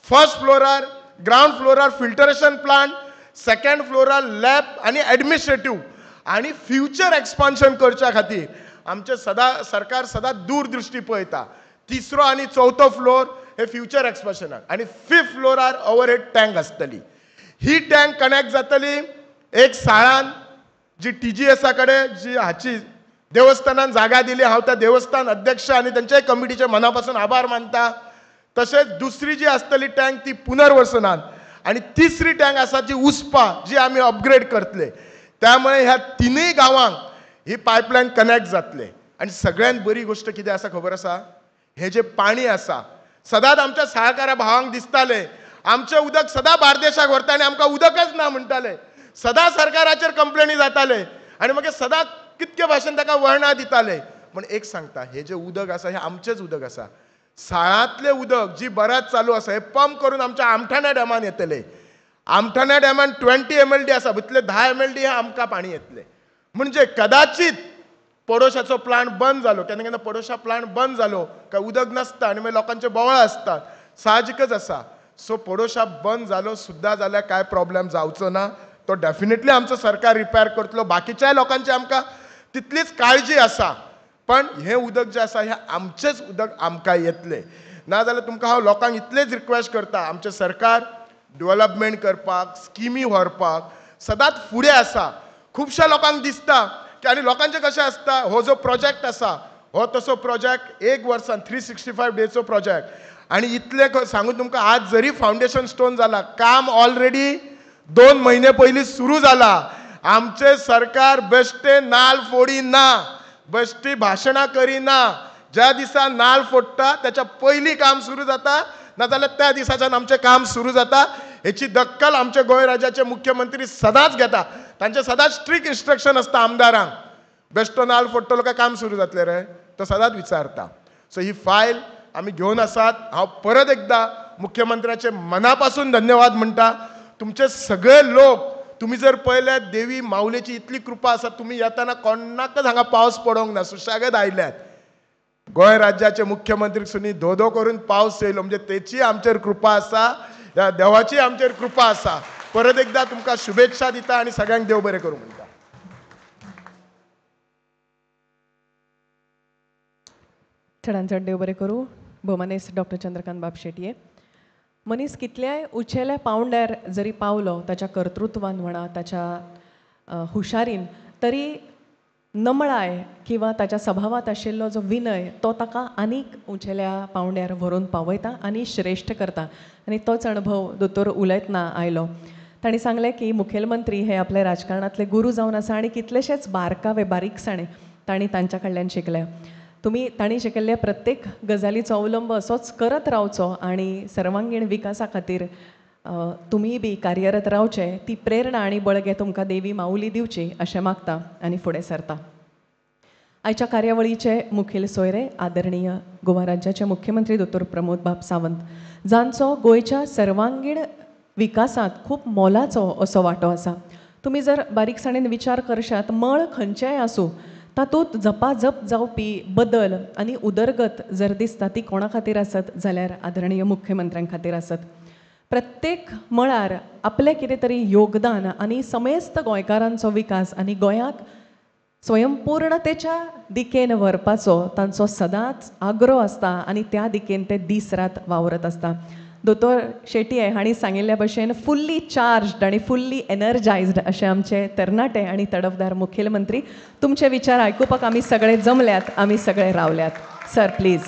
फर्स्ट फ्लोरार ग्राउंड फ्लोरार फिल्टरेशन प्लांट, सेकंड फ्लोरार लॅब आनी एडमिनिस्ट्रेटिव्ह. आणि फ्युचर एक्सपान्शन करच्या खातीर आमचे सरकार सदां दूरदृश्टी पळयता. तिसरो आनी चवथो फ्लोर हे फ्युचर एक्सपान्शनाक आनी 5th फ्लोरार ओवरहेड टँक आसतली. ही टँक कनेक्ट जातली एक साळान जी TGS कडेन जी हाची देवस्थानान जागा दिली. हांव त्या देवस्थान अध्यक्ष आनी तांच्या कमिटीचे मनापासून आभार मानता. तशेंच दुसरी जी आसतली टँक ती पुनर्वसनान आनी तिसरी टँक आसा जी उस्पा जी आमी अपग्रेड करतले. त्यामुळे ह्या तिनूय गांवांक ही पायपलायन कनेक्ट जातले. आनी सगळ्यांत बरी गोष्ट कितें आसा खबर आसा, हे जे पाणी आसा सदांच आमच्या सहकाऱ्या भावांक दिसताले आमचें उदक सदां बार्देशाक व्हरता आनी आमकां उदकच ना म्हणटाले. सदां सरकाराचेर कंप्लेनी जाताले आनी मागीर सदां कितके भाशेन ताका वळणां दिताले. पण एक सांगता, हे जे उदक आसा हे आमचेंच उदक आसा. साळांतलें उदक जी बराच चालू आसा हे पंप करून आमच्या आमठाणा डॅमान येतले. आमठाणा डॅमान 20 MLD आसा, भितले 10 MLD हे आमकां पाणी येतले. म्हणजे कदाचित पडोशाचो प्लांट बंद जालो, केन्ना केन्ना पडोशा प्लांट बंद जालो काय उदक नासता आनी मागीर लोकांचे बोवाळ आसतात, साहजिकच आसा. सो पडोशा बंद जालो सुद्दां जाल्यार काय प्रॉब्लेम जावचो ना. तो डेफिनेटली आमचो सरकार रिपेर करतलो. बाकीच्या लोकांची आमकां तितलीच काळजी आसा. पण हे उदक जे आसा हे आमचेच उदक आमकां येतले. नाजाल्यार तुमकां हांव लोकांक इतलेच रिक्वेस्ट करता, आमचें सरकार डेव्हलपमेंट करपाक स्किमी व्हरपाक सदांच फुडें आसा. खुबश्या लोकांक दिसता की आनी लोकांचें कशें आसता, हो जो प्रोजेक्ट आसा हो तसो प्रोजेक्ट 1 वर्सान 365 डेजचो प्रोजेक्ट. आनी इतलें सांगून तुमकां आज जरी फावंडेशन स्टोन जाला, काम ऑलरेडी 2 महिने पयलीं सुरू जाला. आमचे सरकार बेश्टे नाल्ल फोडिना, बेश्टी भाशणां करिना. ज्या दिसा नाल्ल फोडटा त्याच्या पयलीं काम सुरू जाता, नाजाल्यार त्या दिसाच्यान आमचें काम सुरू जाता. हेची दक्कल आमचे गोंय राज्याचे मुख्यमंत्री सदांच घेता. तांचे सदांच स्ट्रिक्ट इन्स्ट्रक्शन आसता आमदारांक, बेश्टो नाल्ल फोडटलो काय काम सुरू जातलें रे, तो सदांच विचारता. सो ही फायल आमी घेवन आसात. हांव परत एकदा मुख्यमंत्र्याचे मनापासून धन्यवाद म्हणटा. तुमचे सगळे लोक, तुम्ही जर पळयले देवी माऊलीची इतली कृपा आसा, तुम्ही येताना कोणाकच हांगा पावस पडोंक ना, सुशेगाद आयल्यात. गोंय राज्याचे मुख्यमंत्री सुनी धो करून पावस येयलो म्हणजे तेची आमचेर कृपा आसा, ह्या देवाची आमचेर कृपा आसा. परत एकदा तुमकां शुभेच्छा दिता आनी सगळ्यांक देव बरें करूं म्हणटा. चडांत चड देव बरें करूं. भोवमानेस्त डॉक्टर चंद्रकांत बाब शेटये. मनीस कितल्याय उंचेल्या पांवड्यार जरी पावलो ताच्या कर्तृत्वान म्हणा, ताच्या हुशारीन, तरी नमळाय किंवा ताच्या स्वभावात आशिल्लो जो विनय तो ताका आनीक उंचेल्या पांवड्यार व्हरून पावयता आनी श्रेश्ठ करता. आनी तोच अणभव दोतोर उलयतना आयलो. तांणी सांगलें की मुखेलमंत्री हे आपले राजकारणांतले गुरू जावन आसा आनी कितलेशेच बारकावे बारीकसाणे तांणी तांच्या कडल्यान शिकल्या. तुमी तांणी शिकयल्ल्या प्रत्येक गजालीचो अवलंब असोच करत रावचो आनी सर्वांगीण विकासा खातीर तुमी बी कार्यरत रावचे. ती प्रेरणा आनी बळगें तुमकां देवी माऊली दिवची अशें मागता आनी फुडें सरता. आयच्या कार्यावळीचे मुखेल सोयरे आदरणीय गोवा राज्याचे मुख्यमंत्री दोतोर प्रमोद बाब सावंत, जांचो गोंयच्या सर्वांगीण विकासांत खूब मोलाचो असो वांटो आसा. तुमी जर बारीकसाणेन विचार करशात, मळ खंयचेय आसूं तातूंत जपाजप जावपी बदल आनी उदरगत जर दिसता ती कोणा खातीर आसत जाल्यार आदरणीय मुख्यमंत्र्यां खातीर आसत. प्रत्येक मळार आपलें कितें तरी योगदान आनी समेस्त गोंयकारांचो विकास आनी गोंयाक स्वयंपूर्णतेच्या दिकेन व्हरपाचो तांचो सदांच आग्रो आसता आनी त्या दिकेन ते दीस रात वावरत आसता. दोतोर शेटये हांणी सांगिल्ल्या भशेन फुल्ली चार्ज्ड आनी फुल्ली एनर्जायज्ड अशे आमचे तरणाटे आनी तडफदार मुखेलमंत्री. तुमचे विचार आयकुपाक आमी सगळे जमल्यात, आमी सगळे रावल्यात. Sir please.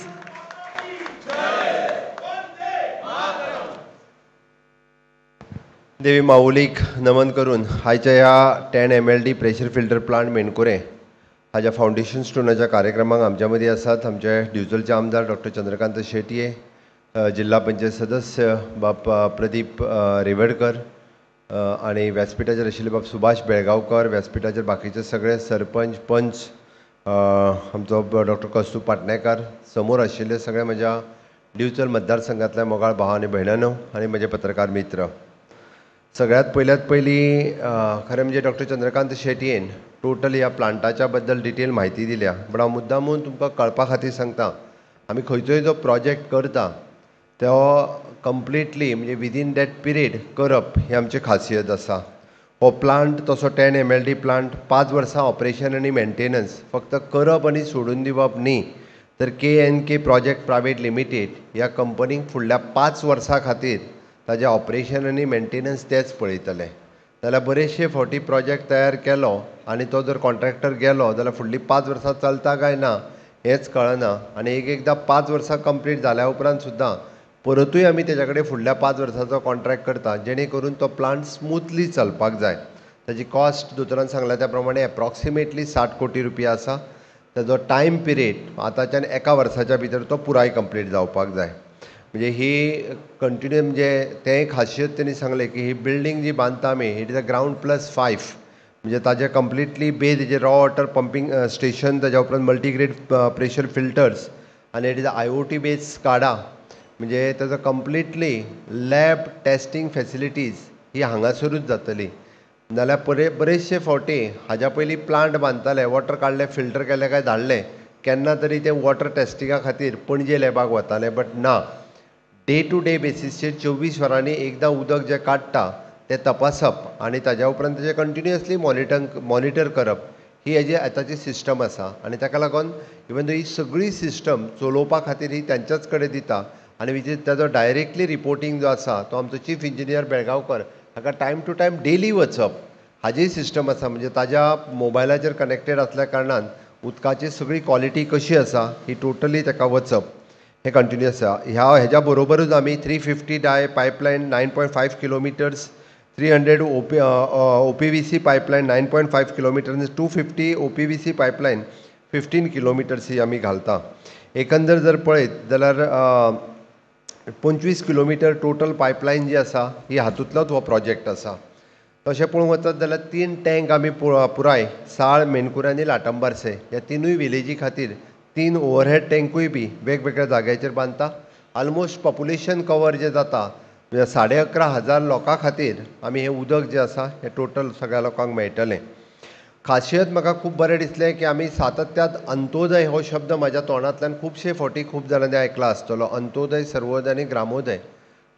देवी माऊलीक नमन करून आयच्या ह्या 10 MLD pressure filter plant Menkure हाच्या फावंडेशन स्टोनाच्या कार्यक्रमाक आमच्या मदीं आसात आमचे डिव्हिजनचे आमदार डॉक्टर चंद्रकांत शेटये, जिल्हा पंचायत सदस्य बाब प्रदीप रेवडकर आनी व्यासपीठाचेर आशिल्ले बाब सुभाष बेळगांवकर, व्यासपीठाचेर बाकीचे सगळे सरपंच पंच, आमचो डॉक्टर कौस्तुभ पाटणेकार, समोर आशिल्ले सगळे म्हज्या डिव्हिजनल मतदारसंघांतल्या मोगाळ भाव आनी भयणांनो आनी म्हजे पत्रकार मित्र. सगळ्यात पयली खरें म्हणजे डॉक्टर चंद्रकांत शेटयेन टोटल ह्या प्लांटाच्या बद्दल डिटेल म्हायती दिल्या, बट हांव मुद्दामून तुमकां कळपा खातीर सांगता, आमी खंयचोय जो प्रोजेक्ट करता तो कंप्लिटली म्हणजे विदीन दॅट पिरियड करप ही आमची खासियत आसा. हो प्लांट तसो 10 MLD प्लांट 5 वर्सां ऑपरेशन आनी मेंटेनन्स फक्त करप आनी सोडून दिवप न्ही, तर KNK प्रोजेक्ट प्रायवेट लिमिटेड ह्या कंपनीक फुडल्या 5 वर्सां खातीर ताजें ऑपरेशन आनी मेंटेनन्स तेच पळयतले. जाल्यार बरेचशे फावटी प्रोजेक्ट तयार केलो आनी तो जर कॉन्ट्रॅक्टर गेलो जाल्यार फुडलीं 5 वर्सां चलता काय ना हेंच कळना. आनी एकदां 5 वर्सां कंप्लीट जाल्या उपरांत सुद्दां परतूय आमी तेजे कडेन फुडल्या 5 वर्सांचो कॉन्ट्रॅक्ट करता, जेणे करून तो प्लांट स्मुथली चलपाक जाय. ताजी कॉस्ट दोतोरान सांगला त्या प्रमाणे एप्रॉक्सिमेटली 60 कोटी रुपया आसा. ताजो टायम पिरियड आतांच्यान 1 वर्साच्या भितर तो पुराय कंप्लीट जावपाक जाय. म्हणजे ही कंटिन्यू म्हणजे तें खासियत तेणी सांगलें की ही बिल्डींग जी बांदता आमी इट इज अ ग्रावंड +5 म्हणजे ताजे कंप्लिटली बेज हेजे रॉ वॉटर पंपींग स्टेशन, ताज्या उपरांत मल्टीग्रेड प्रेशर फिल्टर्स आनी it is IoT based SCADA म्हणजे ताजो कंप्लिटली लॅब टेस्टिंग फॅसिलिटीज ही हांगासरूच जातली. नाल्यार बरेचशे फावटी हाज्या पयलीं प्लांट बांदताले, वॉटर काडले, फिल्टर केले काय धाडले, केन्ना तरी ते वॉटर टेस्टिंगा खातीर पणजे लॅबाक वताले, बट ना, डे टू डे बेसिसचेर 24 वरांनी एकदां उदक जें काडटा तें तपासप आनी ताज्या उपरांत तेजें कंटिन्युअसली मॉनिटर करप ही हेजी आतांची सिस्टम आसा. आनी ताका लागून इवन ही सगळी सिस्टम चलोवपा खातीर ही तेंच्याच कडेन दिता आनी ताजो डायरेक्टली रिपोर्टींग जो आसा तो आमचो चीफ इंजिनियर बेळगांवकर हाका टायम टू टायम डेली वचप हाजी सिस्टम आसा. म्हणजे ताज्या मोबायलाचेर कनेक्टेड आसल्या कारणान उदकाची सगळी क्वॉलिटी कशी आसा ही टोटली ताका वचप हे कंटिन्युअस आसा. हेज्या बरोबरूच आमी 350 dia pipeline 9.5 kilometres, 300 OPVC pipeline 9.5 kilometres, 250 OPVC pipeline 15 kilometres ही आमी घालता. एकंदर जर पळयत जाल्यार 25 किलोमिटर टोटल पायपलायन जी आसा ही हातूंतलोच हो प्रोजेक्ट आसा. तशें पळोवंक वचत जाल्यार 3 टँक आमी पुराय साळ, मेणकुरे आनी लाटंबारसे ह्या तिनूय विलेजी खातीर 3 ओवरहेड टँकूय बी वेगवेगळ्या जाग्याचेर बांदता. ऑलमोस्ट पॉप्युलेशन कवर जें जाता 11,500 लोकां खातीर आमी हें उदक जें आसा हें टोटल सगळ्या लोकांक मेळटलें. खासियत म्हाका खूब बरें दिसलें की आमी सातत्यात अंत्योदय हो शब्द म्हाज्या तोंडांतल्यान खुबशे फावटी खूब जाणांनी आयकला आसतलो. अंत्योदय, सर्वोदय आनी ग्रामोदय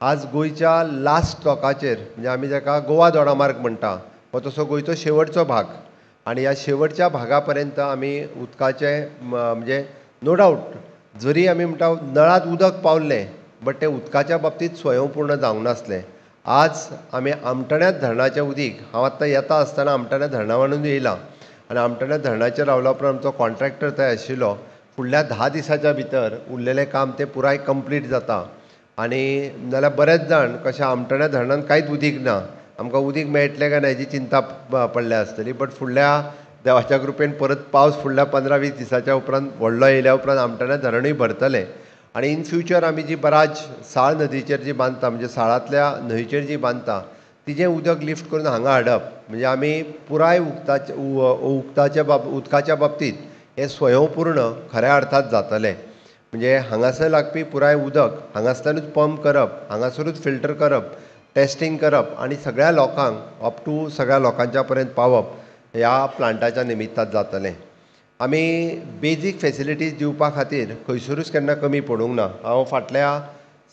आज गोंयच्या लास्ट स्टॉकाचेर म्हणजे आमी जाका गोवा दोडामार्ग म्हणटा हो तसो गोंयचो शेवटचो भाग आनी ह्या शेवटच्या भागा पर्यंत आमी उदकाचें म्हणजे नो डावट जरी आमी म्हणटा नळांत उदक पावल्लें बट तें उदकाच्या बाबतींत स्वयंपूर्ण जावंक नासलें. आज आमी आमटण्यात धरणाचें उदीक हांव आतां येता आसतना आमटण्यात धरणा वरून येयलां आनी आमटण्यात धरणाचेर रावल्या उपरांत आमचो कॉन्ट्रॅक्टर थंय आशिल्लो. फुडल्या 10 दिसाच्या भितर उरलेलें काम तें पुराय कंप्लीट जाता. आनी नाल्यार बरेच जाण कशें आमटण्यात धरणान कांयच उदीक ना, आमकां उदीक मेळटलें काय ना हेजी चिंता पडल्या आसतली. बट फुडल्या देवाच्या कृपेन परत पावस फुडल्या 15-20 दिसाच्या उपरांत व्हडलो येयल्या उपरांत आमटण्यात धरणूय भरतलें. आनी इन फ्युचर आमी जी बराज साळ नदीचेर जी बांदता म्हणजे साळांतल्या न्हंयचेर जी बांदता तिजें उदक लिफ्ट करून हांगा हाडप म्हणजे आमी पुराय उदकाच्या बाबतींत हें स्वयंपूर्ण खऱ्या अर्थांत जातलें. म्हणजे हांगासर लागपी पुराय उदक हांगासल्यानूच पंप करप, हांगासरूच फिल्टर करप, टेस्टिंग करप आनी सगळ्या लोकांक अप टू सगळ्या लोकांच्या पर्यंत पावप ह्या प्लांटाच्या निमित्तान जातलें. आमी बेजीक फॅसिलिटीज दिवपा खातीर खंयसरूच केन्ना कमी पडूंक ना. हांव फाटल्या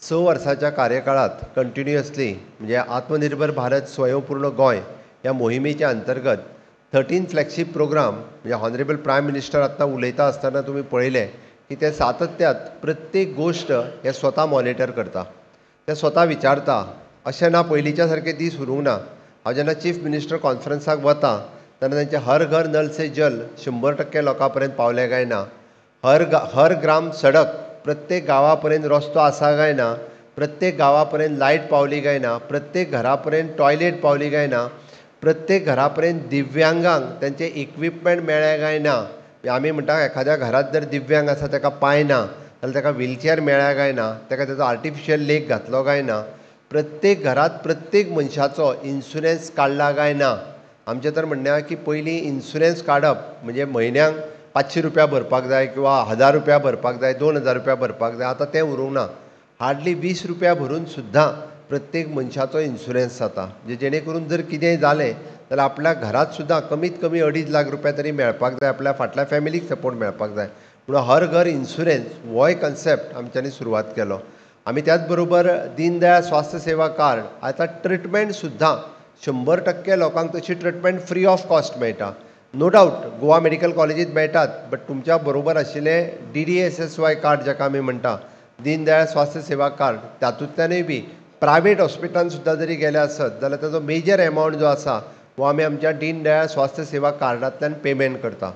6 वर्साच्या कार्यकाळांत कंटिन्युअसली म्हणजे आत्मनिर्भर भारत स्वयंपूर्ण गोंय ह्या मोहिमेच्या अंतर्गत 13 फ्लॅगशीप प्रोग्राम म्हणजे हॉनरेबल प्रायम मिनिस्टर आत्तां उलयता आसतना तुमी पळयलें की ते सातत्यात प्रत्येक गोश्ट हे स्वता मॉनिटर करता, ते स्वता विचारता. अशें ना पयलींच्या सारके दीस उरूंक ना. हांव जेन्ना चीफ मिनिस्टर कॉन्फरन्साक वता तेन्ना तेंचे हर घर नल से जल 100% लोकां पर्यंत पावले काय ना, हर ग्राम सडक प्रत्येक गांवा पर्यंत रस्तो आसा काय ना, प्रत्येक गांवा पर्यंत लायट पावली काय ना, प्रत्येक घरा पर्यंत टॉयलेट पावली काय ना, प्रत्येक घरा पर्यंत दिव्यांगांक तेंचे इक्विपमेंट मेळ्ळे काय ना. आमी म्हणटा एखाद्या घरांत जर दिव्यांग आसा ताका पांय ना जाल्यार ताका व्हिलचॅर मेळ्ळ्या काय ना, ताका तेजो आर्टिफिशियल लेग घातलो काय ना, प्रत्येक घरांत प्रत्येक मनशाचो इन्शुरन्स काडला काय ना. आमचें तर म्हणणें की पयलीं इन्शुरन्स काडप म्हणजे म्हयन्याक 500 रुपया भरपाक जाय किंवा 1000 रुपया भरपाक जाय, 2000 रुपया भरपाक जाय. आतां तें उरूंक ना. हार्डली 20 रुपया भरून सुद्दां प्रत्येक मनशाचो इन्शुरन्स जाता, जेणे करून जर कितेंय जालें जाल्यार आपल्या घरात सुद्दां कमीत कमी 2.5 लाख रुपया तरी मेळपाक जाय, आपल्या फाटल्या फॅमिलीक सपोर्ट मेळपाक जाय. म्हणून हर घर इन्शुरन्स हो एक कन्सेप्ट आमच्यांनी सुरवात केलो. आमी त्याच बरोबर दीनदयाळ स्वास्थ्य सेवा कार्ड, आतां ट्रिटमेंट सुद्दां 100% लोकांक तशी ट्रिटमेंट फ्री ऑफ कॉस्ट मेळटा. नो डावट गोवा मेडिकल कॉलेजीत मेळटात, बट तुमच्या बरोबर आशिल्ले DDSSY कार्ड जाका आमी म्हणटा, दीनदयाळ स्वास्थ्य सेवा कार्ड, तातूंतल्यानूय बी प्रायवेट हॉस्पिटलान सुद्दां जरी गेले आसत जाल्यार ताजो मेजर एमावंट जो आसा हो आमी आमच्या दीनदयाळ स्वास्थ्य सेवा कार्डांतल्यान पेमेंट करता.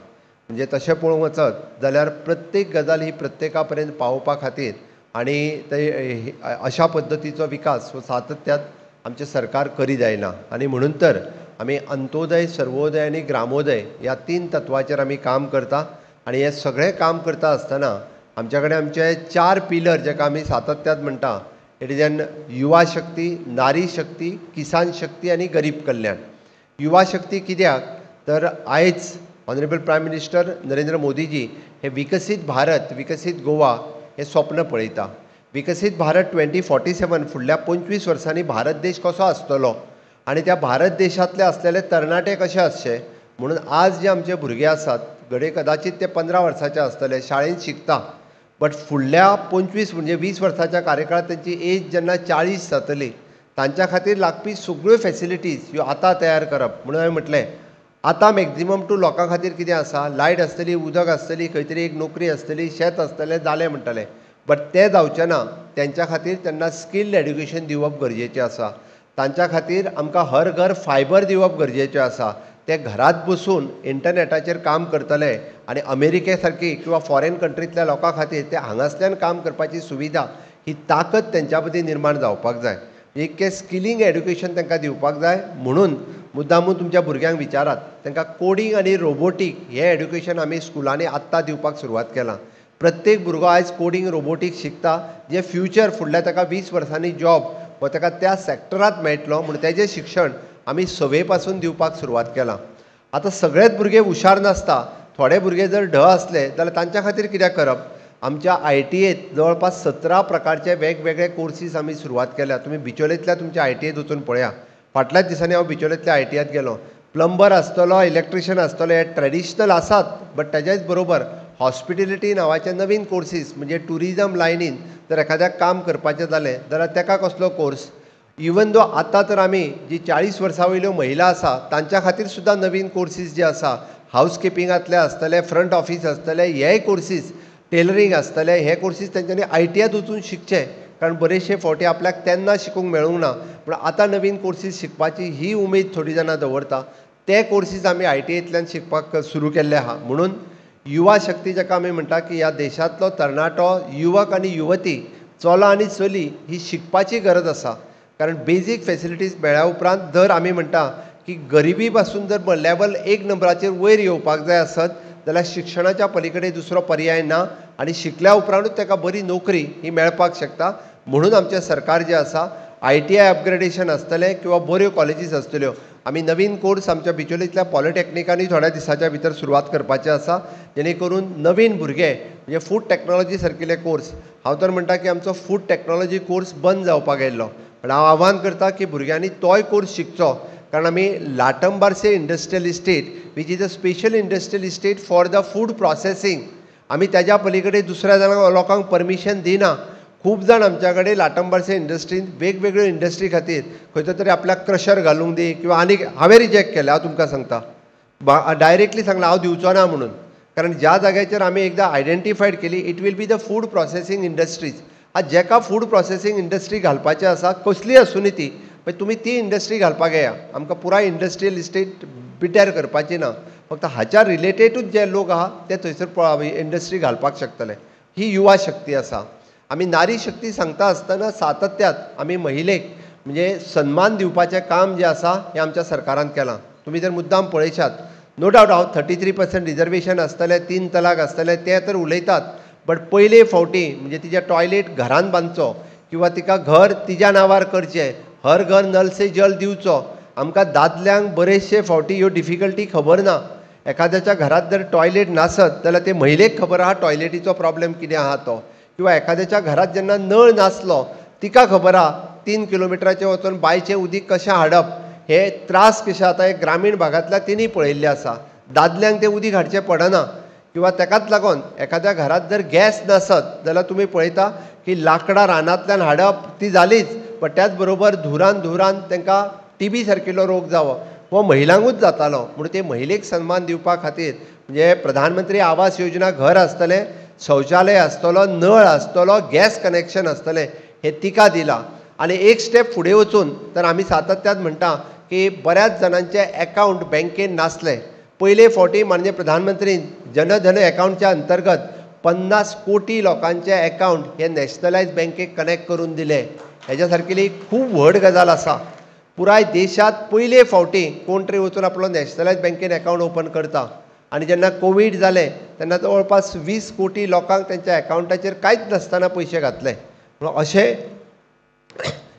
म्हणजे तशें पळोवंक वचत जाल्यार प्रत्येक गजाल ही प्रत्येका पर्यंत पावोवपा खातीर आनी ते अशा पद्दतीचो विकास हो सातत्यान आमचें सरकार करीत आयला. आनी म्हणून तर आमी अंत्योदय, सर्वोदय आनी ग्रामोदय ह्या 3 तत्वाचेर आमी काम करता. आनी हें सगळें काम करता आसतना आमच्या कडेन आमचे 4 पिलर जाका आमी सातत्यान म्हणटा, इट इज एन युवा शक्ती, नारी शक्ती, किसान शक्ती आनी गरीब कल्याण. युवा शक्ती कित्याक तर आयज honourable prime minister Narendra Modiji हे विकसीत भारत, विकसीत गोवा हे स्वप्न पळयता. विकसीत भारत 2047 फुडल्या 25 वर्सांनी भारत देश कसो आसतलो आनी त्या भारत देशांतले आसलेले तरणाटे कशे आसचे. म्हणून आज जे आमचे भुरगे आसात, घडये कदाचित ते 15 वर्साचे आसतले, शाळेंत शिकता, बट फुडल्या 25 म्हणजे 20 वर्साच्या कार्यकाळांत त्यांची एज जेन्ना 40 जातली, तांच्या खातीर लागपी सगळ्यो फॅसिलिटीज ह्यो आतां तयार करप. म्हणून हांवें म्हटलें आतां मॅक्झिमम टू लोकां खातीर कितें आसा, लायट आसतली, उदक आसतली, खंय तरी एक नोकरी आसतली, शेत आसतलें, जालें म्हणटलें. बट तें जावचें ना. तेंच्या खातीर तेन्ना स्किल्ड एड्युकेशन दिवप गरजेचें आसा. तांच्या खातीर आमकां हर घर फायबर दिवप गरजेचें आसा. ते घरात बसून इंटरनेटाचेर काम करतले आनी अमेरिके सारकी किंवा फॉरेन कंट्रींतल्या लोकां खातीर ते हांगासल्यान काम करपाची सुविधा, ही ताकद तेंच्या मदीं निर्माण जावपाक जाय. इतकें स्किलिंग एड्युकेशन तांकां दिवपाक जाय. म्हणून मुद्दामून तुमच्या भुरग्यांक विचारात, तांकां कोडिंग आनी रोबोटीक हें एड्युकेशन आमी स्कुलांनी आत्तां दिवपाक सुरवात केलां. प्रत्येक भुरगो आयज कोडिंग रोबोटीक शिकता, जे फ्युचर फुडल्या ताका 20 वर्सांनी जॉब हो ताका त्या सॅक्टरांत मेळटलो. म्हणून तेजें शिक्षण आमी 6वे पासून दिवपाक सुरवात केलां. आतां सगळेच भुरगे हुशार नासता. थोडे भुरगे जर ढ असले जाल्यार तांच्या खातीर कितें करप. आमच्या ITएत जवळपास 17 प्रकारचे वेगवेगळे कोर्सीस आमी सुरवात केल्या. तुमी बिचोलेंतल्या तुमच्या ITएत वचून पळया. फाटल्याच दिसांनी हांव बिचोलेंतल्या ITएत गेलो. प्लंबर आसतलो, इलेक्ट्रिशियन आसतलो, हे ट्रेडिशनल आसात, बट तेच्याच बरोबर हॉस्पिटेलिटी नांवाचे नवीन कोर्सीस, म्हणजे टुरिजम लायनीन जर एखाद्याक काम करपाचें जालें जाल्यार ताका कसलो कोर्स. इवन दो आतां तर आमी जी 40 वर्सां वयल्यो महिला आसा तांच्या खातीर सुद्दां नवीन कोर्सीस जे आसा, हावजकिपिंगांतले आसतले, फ्रंट ऑफिस आसतले, हेय कोर्सीस, टेलरींग आसतले, हे कोर्सीस तेंच्यांनी ITएत वचून शिकचे. कारण बरेचशे फावटी आपल्याक तेन्ना शिकूंक मेळूंक ना, पूण आतां नवीन कोर्सीस शिकपाची ही उमेद थोडी जाणां दवरता. ते कोर्सीस आमी ITएतल्यान शिकपाक सुरू केल्ले आहा. म्हणून युवा शक्ती जाका आमी म्हणटा की ह्या देशांतलो तरणाटो युवक आनी युवती, चलो आनी चली ही शिकपाची गरज आसा. कारण बेजीक फॅसिलिटीज मेळ्ळ्या उपरांत जर आमी म्हणटा की गरिबी पासून जर लेवल 1 नंबराचेर वयर येवपाक जाय आसत जाल्यार शिक्षणाच्या पलीकडे दुसरो पर्याय ना. आनी शिकल्या उपरांतूच ताका बरी नोकरी ही मेळपाक शकता. म्हणून आमचें सरकार जें आसा, ITI अपग्रेडेशन आसतलें किंवा बऱ्यो कॉलेजीस आसतल्यो. आमी नवीन कोर्स आमच्या बिचोलींतल्या पॉलिटॅक्निकांनी थोड्या दिसाच्या भितर सुरवात करपाचें आसा, जेणे करून नवीन भुरगे म्हणजे फूड टॅक्नॉलॉजी सारकिले कोर्स, हांव तर म्हणटा की आमचो फूड टॅक्नॉलॉजी कोर्स बंद जावपाक आयिल्लो, पण हांव आव्हान करता की भुरग्यांनी तोय कोर्स शिकचो. कारण आमी Latambarcem industrial estate, which is a special industrial estate for the food processing, आमी तेज्या पलीकडे दुसऱ्या लोकांक परमिशन दिना. खूब जाण आमच्या कडेन लाटंबारसे इंडस्ट्रीन वेगवेगळ्यो इंडस्ट्री खातीर खंयचो तरी आपल्याक क्रशर घालूंक दी किंवा आनी हांवें रिजेक्ट केलें. हांव तुमकां सांगता, डायरेक्टली सांगलां हांव दिवचो ना म्हणून. कारण ज्या जाग्याचेर आमी एकदां आयडेंटिफायड केली, it will be the food processing industries. आज जेका फूड प्रोसेसींग इंडस्ट्री घालपाचें आसा, कसली आसूं ती, पण तुमी ती इंडस्ट्री घालपाक येया. आमकां पुराय इंडस्ट्रियल इस्टेट पिड्ड्यार करपाची ना. फक्त हाच्या रिलेटेडूच जे लोक आहा ते थंयसर इंडस्ट्री घालपाक शकतले. ही युवा शक्ती आसा. आमी नारी शक्ती सांगता आसतना सातत्यात आमी महिलेक म्हणजे सन्मान दिवपाचें काम जें आसा हें आमच्या सरकारान केलां. तुमी जर मुद्दाम पळयशात, नो डावट हांव 33% रिजर्वेशन आसतलें, 3 तलाक आसतलें ते तर उलयतात, बट पयले फावटी म्हणजे तिजें टॉयलेट घरान बांदचो किंवा तिका घर तिज्या नांवार करचें, हर घर नल से जल दिवचो. आमकां दादल्यांक बरेचशे फावटी ह्यो डिफिकल्टी खबर ना. एखाद्याच्या घरात जर टॉयलेट नासत जाल्यार ते महिलेक खबर आहा टॉयलेटीचो प्रॉब्लेम कितें आहा तो, किंवा एखाद्याच्या घरात जेन्ना नळ नासलो तिका खबर आहा 3 किलोमिटराचें वचून बांयचें उदीक कशें हाडप हे त्रास कशे जाता हे ग्रामीण भागांतल्या तिनी पळयल्ले आसा. दादल्यांक तें उदीक हाडचें पडना किंवा तेकाच लागून एखाद्या घरात जर गॅस नसत जाल्यार तुमी पळयता की लाकडां रानांतल्यान हाडप ती जालीच, पण त्याच बरोबर धुरान तांकां TB सारकिल्लो रोग जावप हो महिलांकूच जातालो. म्हणून ते महिलेक सन्मान दिवपा खातीर म्हणजे प्रधानमंत्री आवास योजना घर आसतलें, शौचालय आसतलो, नळ आसतलो, गॅस कनेक्शन आसतलें हे तिका दिलां. आनी एक स्टेप फुडें वचून तर आमी सातत्यान म्हणटा की बऱ्याच जाणांचे अकावंट बँकेन नासले. पयले फावटी म्हणजे प्रधानमंत्री जनधन अकावंटच्या अंतर्गत 50 कोटी लोकांचे अकावंट हे नॅशनलायज बँकेक कनेक्ट करून दिले. हेज्या सारकेली खूब व्हड गजाल आसा. पुराय देशात पयले फावटी कोण तरी वचून आपलो नॅशनलायज बँकेन अकावंट ओपन करता. आनी जेन्ना कोवीड जालें तेन्ना जवळपास 20 कोटी लोकांक तेंच्या अकावंटाचेर कांयच नासतना पयशे घातले. म्हणून अशें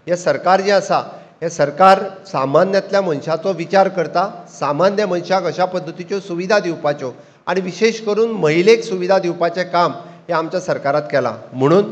हे सरकार जें आसा हे सरकार सामान्यांतल्या मनशाचो विचार करता, सामान्य मनशाक अशा पद्दतीच्यो सुविधा दिवपाच्यो आनी विशेश करून महिलेक सुविधा दिवपाचें काम हे आमच्या सरकारात केलां. म्हणून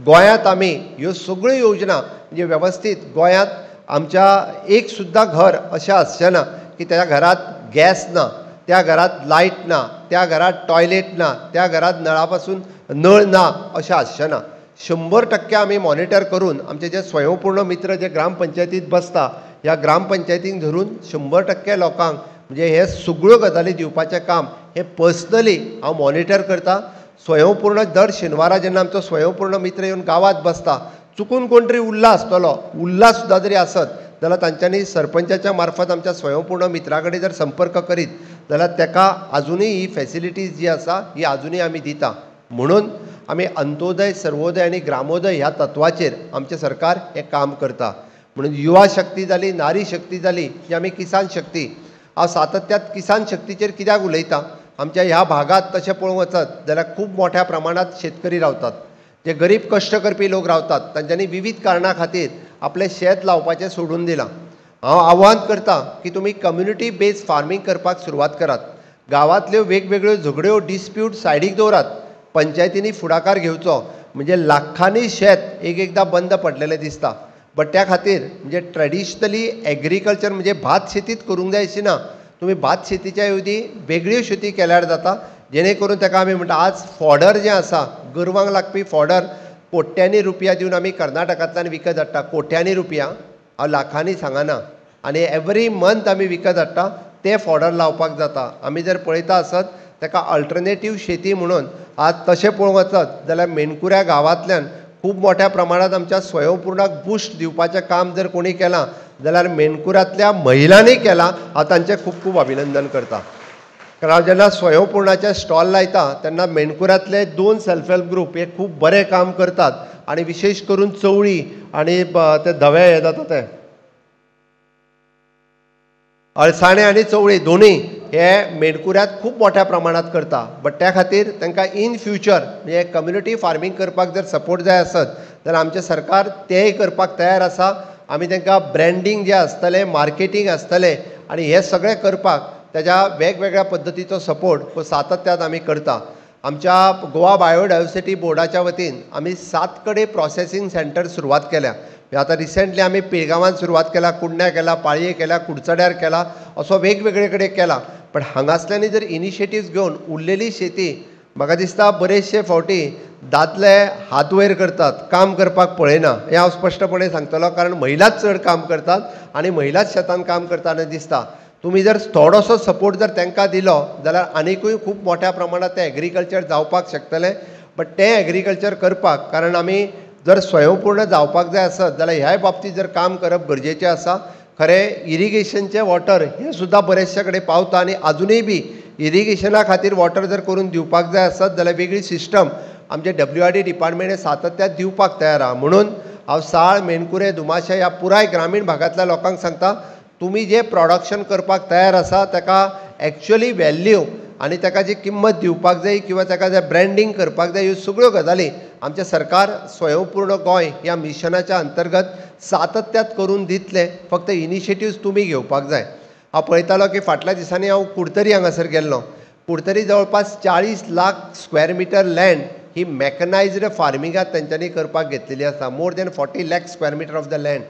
गोंयांत आमी ह्यो सगळ्यो योजना म्हणजे वेवस्थीत गोंयांत आमच्या एक सुद्दां घर अशें आसचें ना की त्या घरात गॅस ना, त्या घरात लायट ना, त्या घरात टॉयलेट ना, त्या घरात नळा पासून नळ ना अशें आसचें ना. 100% आमी मॉनिटर करून आमचे जे स्वयंपूर्ण मित्र जे ग्रामपंचायतींत बसता ह्या ग्रामपंचायतींक धरून 100% लोकांक म्हणजे हे सगळ्यो गजाली दिवपाचें काम हे पर्सनली हांव मॉनिटर करता. स्वयंपूर्ण दर शेनवारा जेन्ना आमचो स्वयंपूर्ण मित्र येवन गांवांत बसता, चुकून कोण तरी उरला आसतलो, उरला सुद्दां जरी आसत जाल्यार तांच्यांनी सरपंचाच्या मार्फत आमच्या स्वयंपूर्ण मित्रा कडेन जर संपर्क करीत जाल्यार ताका आजुनूय ही फॅसिलिटीज जी आसा ही आजुनूय आमी दिता. म्हणून आमी अंत्योदय, सर्वोदय आनी ग्रामोदय ह्या तत्वाचेर आमचें सरकार हें काम करता. म्हणून युवा शक्ती जाली, नारी शक्ती जाली ही आमी किसान शक्ती. हांव सातत्यात किसान शक्तीचेर कित्याक उलयतां, आमच्या ह्या भागात तशें पळोवंक वचत जाल्यार खूब मोठ्या प्रमाणात शेतकरी रावतात. जे गरीब कश्ट करपी लोक रावतात तांच्यांनी विविध कारणां खातीर आपलें शेत लावपाचें सोडून दिलां. हांव आव्हान करतां की तुमी कम्युनिटी बेस्ड फार्मींग करपाक सुरवात करात. गांवांतल्यो वेगवेगळ्यो झगड्यो डिस्प्यूट सायडीक दवरात. पंचायतींनी फुडाकार घेवचो. म्हणजे लाखांनी शेत एकदां बंद पडलेलें दिसता. बट त्या खातीर म्हणजे ट्रेडिशनली एग्रीकल्चर म्हणजे भात शेतीच करूंक जाय अशी ना. तुमी भात शेतीच्या ऐवजी वेगळ्यो शेती केल्यार जाता. जेणे करून ताका आमी म्हणटा आज फॉडर जें आसा, गोरवांक लागपी फॉडर कोट्यांनी रुपया दिवन आमी कर्नाटकांतल्यान विकत हाडटा. कोट्यांनी रुपया, हांव लाखांनी सांगना. आनी एवरी मंथ आमी विकत हाडटा. ते फॉडर लावपाक जाता. आमी जर पळयता आसत ताका अल्टरनेटीव शेती म्हणून आज तशें पळोवंक वचत जाल्यार मेणकुऱ्या गांवांतल्यान खूब मोठ्या प्रमाणात आमच्या स्वयंपूर्णाक बूस्ट दिवपाचें काम जर कोणी केलां जाल्यार मेणकुऱ्यांतल्या महिलांनी केलां. हांव तांचें खूब खूब अभिनंदन करतां. कारण हांव जेन्ना स्वयंपूर्णाचे स्टॉल लायता तेन्ना मेणकुऱ्यांतले 2 सेल्फ हेल्प ग्रूप हे खूब बरें काम करतात. आनी विशेश करून चवळी आनी ते धवे हे जाता ते अळसाणे आनी चवळी दोनूय हे मेणकुऱ्यांत खूब मोठ्या प्रमाणात करता. बट त्या खातीर तांकां इन फ्युचर म्हणजे कम्युनिटी फार्मींग करपाक जर सपोर्ट जाय आसत जाल्यार आमचें सरकार तेंय करपाक तयार आसा. आमी तांकां ब्रँडींग जें आसतलें, मार्केटींग आसतलें आनी हें सगळें करपाक तेज्या वेगवेगळ्या पद्दतीचो सपोर्ट सातत्यान आमी करता. आमच्या गोवा बायोडायवर्सिटी बोर्डाच्या वतीन आमी 7 कडेन प्रोसेसींग सेंटर सुरवात केल्या. आतां रिसेंटली आमी पिळगांवांत सुरवात केला, कुडण्या केला, पाळये केला, कुडचड्यार केला, असो वेगवेगळे कडेन केला. पण हांगासल्यांनी जर इनिशिएटिव्स घेवन उरलेली शेती म्हाका दिसता बरेचशे फावटी दादले हात वयर करतात, काम करपाक पळयना. हें हांव स्पश्टपणे सांगतलो. कारण महिलाच चड काम करतात आनी महिलाच शेतान काम करताना दिसता. तुमी जर थोडोसो सपोर्ट जर तांकां दिलो जाल्यार आनिकूय खूब मोठ्या प्रमाणात तें एग्रीकल्चर जावपाक शकतलें. बट तें एग्रीकल्चर करपाक कारण आमी जर स्वयंपूर्ण जावपाक जाय आसत जाल्यार ह्याय बाबतींत जर काम करप गरजेचें आसा. खरें इरिगेशनचें वॉटर हें सुद्दां बरेचशे कडेन पावता आनी आजुनूय बी इरिगेशना खातीर वॉटर जर करून दिवपाक जाय आसत जाल्यार वेगळी सिस्टम आमचे WRD डिपार्टमेंट हे सातत्यान दिवपाक तयार आहा. म्हणून हांव साळ, मेणकुरे, दुमाशे ह्या पुराय ग्रामीण भागांतल्या लोकांक सांगता तुमी जे प्रोडक्शन करपाक तयार आसा ताका एक्चुअली व्हॅल्यू आनी ताका जी किंमत दिवपाक जाय किंवा ताका जे ब्रँडींग करपाक जाय ह्यो सगळ्यो गजाली आमचें सरकार स्वयंपूर्ण गोंय ह्या मिशनाच्या अंतर्गत सातत्यात करून दितले. फक्त इनिशिएटिव्स तुमी घेवपाक जाय. हांव पळयतालो की फाटल्या दिसांनी हांव कुडतरी हांगासर गेल्लो. कुडतरी जवळपास 40 लाख स्क्वेअर मिटर लँड ही मॅकनायज्ड फार्मिंगात तेंच्यांनी करपाक घेतलेली आसा. More than 40 lakh square metre of the land.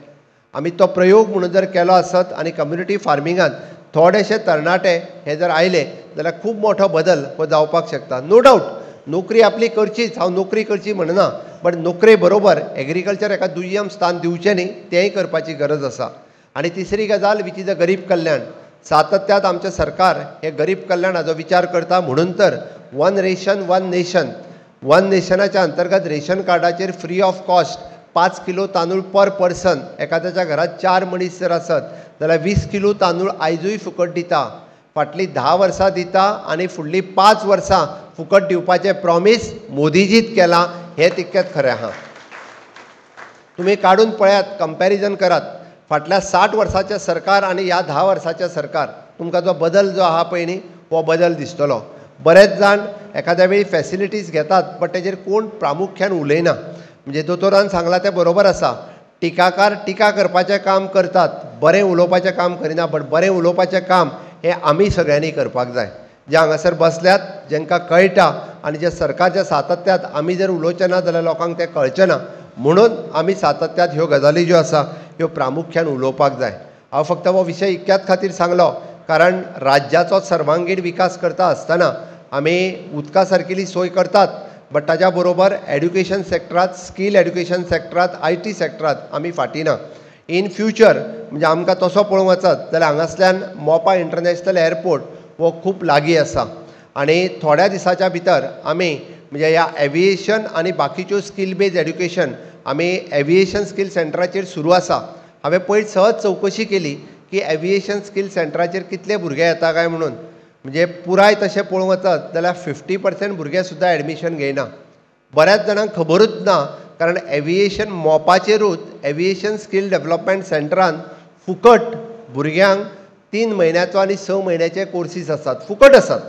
आमी तो प्रयोग म्हणून जर केलो आसत आनी कम्युनिटी फार्मिंगात थोडेशे तरणाटे हे जर आयले जाल्यार खूब मोठो बदल हो जावपाक शकता. नो डावट नोकरी आपली करचीच, हांव नोकरी करची म्हणना, बट नोकरे बरोबर एग्रीकल्चर एका दुय्यम स्थान दिवचें न्ही, तेंय करपाची गरज आसा. आनी तिसरी गजाल विच इज अ गरीब कल्याण. सातत्यात आमचें सरकार हे गरीब कल्याणाचो विचार करता. म्हणून तर one ration one nation, one नेशनाच्या अंतर्गत रेशन कार्डाचेर फ्री ऑफ कॉस्ट 5 किलो तांदूळ पर पर्सन. एखाद्याच्या घरात 4 मनीस जर आसत जाल्यार 20 किलो तांदूळ आयजूय फुकट दिता. फाटलीं 10 वर्सां दिता आनी फुडलीं 5 वर्सां फुकट दिवपाचें प्रॉमीस मोदीजीत केलां, हें तितकेंच खरें आहा. तुमी काडून पळयात, कंपॅरिजन करात. फाटल्या 60 वर्साचें सरकार आनी ह्या 10 वर्साचें सरकार, तुमकां जो बदल जो आहा पळय न्ही, हो बदल दिसतलो. बरेच जाण एखाद्या वेळी फॅसिलिटीज घेतात, बट तेजेर कोण प्रामुख्यान उलयना. म्हणजे दोतोरान सांगलां तें बरोबर आसा. टिकाकार टिका करपाचें काम करतात, बरें उलोवपाचें काम करिना. बट बरें उलोवपाचें काम हें आमी सगळ्यांनी करपाक जाय. जे हांगासर बसल्यात, जांकां कळटा, आनी जे सरकारच्या सातत्यात आमी जर उलोवचें ना जाल्यार लोकांक तें कळचें ना. म्हणून आमी सातत्यात ह्यो गजाली ज्यो आसा ह्यो प्रामुख्यान उलोवपाक जाय. हांव फक्त हो विशय इतक्याच खातीर सांगलो कारण राज्याचो सर्वांगीण विकास करता आसतना आमी उदका सारकिली सोय करतात, बट ताज्या बरोबर एड्युकेशन सॅक्टरांत, स्कील एड्युकेशन सॅक्टरांत, IT सॅक्टरांत आमी फाटीं ना. इन फ्युचर म्हणजे आमकां तसो पळोवंक वचत जाल्यार हांगासल्यान मोपा इंटरनॅशनल एअरपोर्ट हो खूब लागीं आसा. आनी थोड्या दिसाच्या भितर आमी म्हणजे ह्या एविएशन आनी बाकीच्यो स्कील बेज एड्युकेशन आमी एविएशन स्कील सेंटराचेर सुरू आसा. हांवें पयलीं सहज चवकशी केली की एविएशन स्कील सेंटराचेर कितले भुरगे येता काय म्हणून. म्हणजे पुराय तशें पळोवंक वचत जाल्यार 50% भुरगे सुद्दां एडमिशन घेयना. बऱ्याच जाणांक खबरूच ना, कारण एविएशन मोपाचेरूच एविएशन स्कील डेव्हलपमेंट सेंटरान फुकट भुरग्यांक 3 म्हयन्याचो आनी 6 म्हयन्याचे कोर्सीस आसात, फुकट आसात.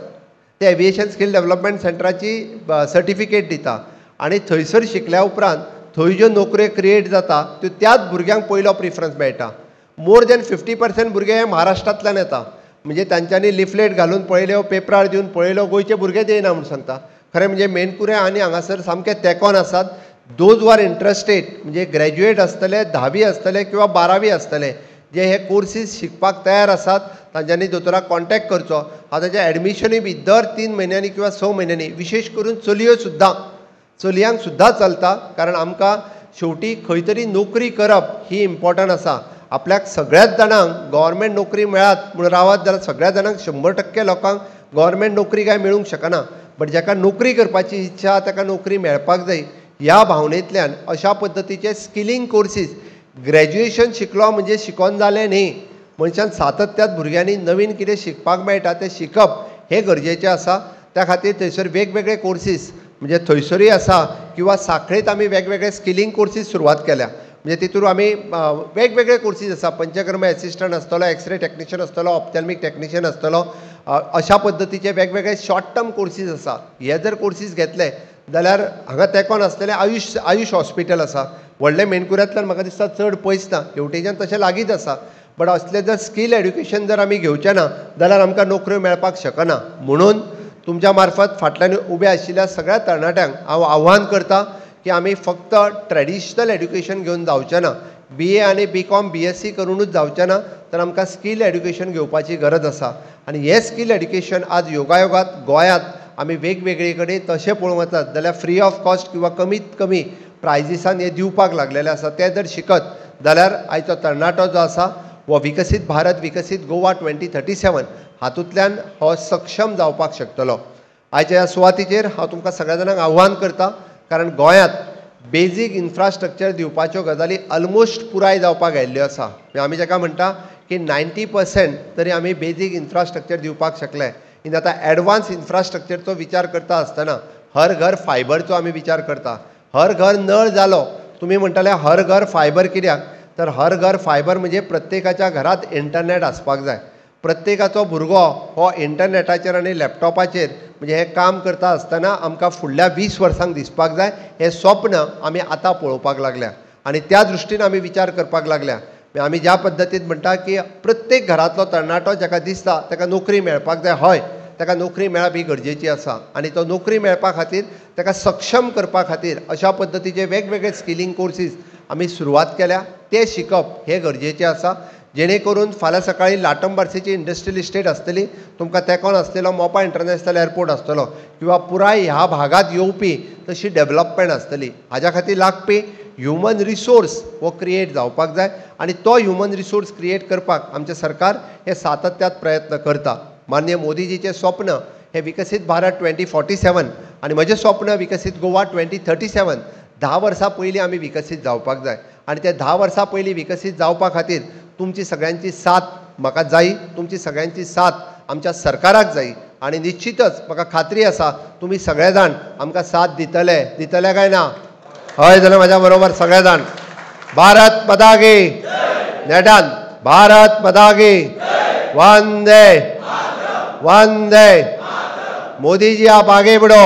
ते एविएशन स्कील डेव्हलपमेंट सेंटराची सर्टिफिकेट दिता आनी थंयसर शिकल्या उपरांत थंय ज्यो नोकऱ्यो क्रिएट जाता त्यो त्याच भुरग्यांक पयलो प्रिफरन्स मेळटा. मोर दॅन 50% भुरगे हे महाराष्ट्रांतल्यान येता. म्हणजे तांच्यांनी लिफलेट घालून पळयल्यो, पेपरार दिवन पळयलो, गोंयचे भुरगे दिना म्हूण सांगता. खरें म्हणजे मेणकुरे आनी हांगासर सामके तेंकोन आसात. दोज वर इंट्रस्टेड म्हणजे ग्रॅज्युएट आसतले, 10वी आसतले किंवा 12वी आसतले, जे हे कोर्सीस शिकपाक तयार आसात, तांच्यांनी दोतोराक कॉन्टॅक्ट करचो. हांव ताचें एडमिशनूय बी दर 3 म्हयन्यांनी किंवा 6 म्हयन्यांनी, विशेश करून चलयो सुद्दां, चलयांक सुद्दां चलता. कारण आमकां शेवटी खंय तरी नोकरी करप ही इम्पॉर्टंट आसा. आपल्याक सगळ्याच जाणांक गव्हर्मेंट नोकरी मेळत म्हणून रावत जाल्यार सगळ्या जाणांक 100% लोकांक गव्हर्मेंट नोकरी काय मेळूंक शकना. बट जाका नोकरी करपाची इच्छा ताका नोकरी मेळपाक जाय. ह्या भावनेंतल्यान अशा पद्दतीचे स्किलिंग कोर्सीस, ग्रॅज्युएशन शिकलो म्हणजे शिकोन जालें न्ही. मनशान सातत्यात भुरग्यांनी नवीन कितें शिकपाक मेळटा तें शिकप हें गरजेचें आसा. त्या खातीर थंयसर वेगवेगळे कोर्सीस म्हणजे थंयसरूय आसा किंवा सांखळेंत आमी वेगवेगळे स्किलिंग कोर्सीस सुरवात केल्या. म्हणजे तितून आमी वेगवेगळे कोर्सीस आसा. पंचकर्म एसिस्टंट आसतलो, एक्सरे टॅक्निशियन आसतलो, ऑप्थॅल्मिक टॅक्निशियन आसतलो, अशा पद्दतीचे वेगवेगळे शॉर्ट टर्म कोर्सीस आसा. हे जर कोर्सीस घेतले जाल्यार हांगा तेंकोन आसलेलें आयुश हॉस्पिटल आसा. व्हडले मेणकुऱ्यांतल्यान म्हाका दिसता चड पयस ना, हेवटेच्यान तशें लागींच आसा. बट असलें जर स्कील एड्युकेशन जर आमी घेवचें ना जाल्यार आमकां नोकऱ्यो मेळपाक शकना. म्हणून तुमच्या मार्फत फाटल्यान उबे आशिल्ल्या सगळ्या तरणाट्यांक हांव आव्हान करता की आमी फक्त ट्रेडिशनल एड्युकेशन घेवन जावचें ना. BA आनी BCom BSc करूनच जावचें ना, तर आमकां स्कील एड्युकेशन घेवपाची गरज आसा. आनी हें स्कील एड्युकेशन आज योगायोगात गोंयांत आमी वेगवेगळे कडेन तशें पळोवंक वचत जाल्यार फ्री ऑफ कॉस्ट किंवा कमीत कमी प्रायजीसान हे दिवपाक लागलेले आसा. ते जर शिकत जाल्यार आयचो तरणाटो जो आसा हो विकसीत भारत, विकसीत गोवा 2037 हातूंतल्यान हो सक्षम जावपाक शकतलो. आयच्या ह्या सुवातीचेर हांव तुमकां सगळ्या जाणांक आव्हान करता, कारण गोंयांत बेजीक इन्फ्रास्ट्रक्चर दिवपाच्यो गजाली ऑलमोस्ट पुराय जावपाक आयिल्ल्यो आसा. आमी जाका म्हणटा की 90% तरी आमी बेजीक इन्फ्रास्ट्रक्चर दिवपाक शकले. इन आतां एडवान्स इन्फ्रास्ट्रक्चरचो विचार करता आसतना हर घर फायबरचो आमी विचार करता. हर घर नळ जालो, तुमी म्हणटले हर घर फायबर कित्याक, तर हर घर फायबर म्हणजे प्रत्येकाच्या घरात इंटरनेट आसपाक जाय. प्रत्येकाचो भुरगो हो इंटरनेटाचेर आनी लॅपटॉपाचेर म्हणजे हें काम करता आसतना आमकां फुडल्या 20 वर्सांक दिसपाक जाय. हें स्वप्न आमी आतां पळोवपाक लागल्या आनी त्या दृश्टीन आमी विचार करपाक लागल्या. आमी ज्या पद्दतीन म्हणटा की प्रत्येक घरांतलो तरणाटो जाका दिसता ताका नोकरी मेळपाक जाय, हय ताका नोकरी मेळप ही गरजेची आसा आनी तो नोकरी मेळपा खातीर ताका सक्षम करपा खातीर अशा पद्दतीचे वेगवेगळे स्किलिंग कोर्सीस आमी सुरवात केल्या. ते शिकप हे गरजेचें आसा जेणे करून फाल्यां सकाळीं लाटंबार्सेची इंडस्ट्रियल इस्टेट आसतली, तुमकां तेंकोन आसतलो मोपा इंटरनॅशनल एअरपोर्ट आसतलो किंवा पुराय ह्या भागात येवपी तशी डेव्हलपमेंट आसतली. हाज्या खातीर लागपी ह्युमन रिसोर्स हो क्रिएट जावपाक जाय आनी तो ह्युमन रिसोर्स क्रिएट करपाक आमचें सरकार हे सातत्यात प्रयत्न करता. माननीय मोदीजीचें स्वप्न हे विकसीत भारत 2047 आनी म्हजें स्वप्न विकसीत गोवा 2037. 10 वर्सां पयलीं आमी विकसीत जावपाक जाय आनी ते 10 वर्सां पयलीं विकसीत जावपा खातीर तुमची सगळ्यांची साथ म्हाका जायी, तुमची सगळ्यांची साथ आमच्या सरकाराक जायी आनी निश्चितच म्हाका खात्री आसा तुमी सगळे जाण आमकां साथ दितले काय ना? हय जाल्यार म्हाज्या बरोबर सगळे जाण भारत माता की नेटान भारत माता की वंदे वंदे. मोदी जी आप आगे बढ़ो,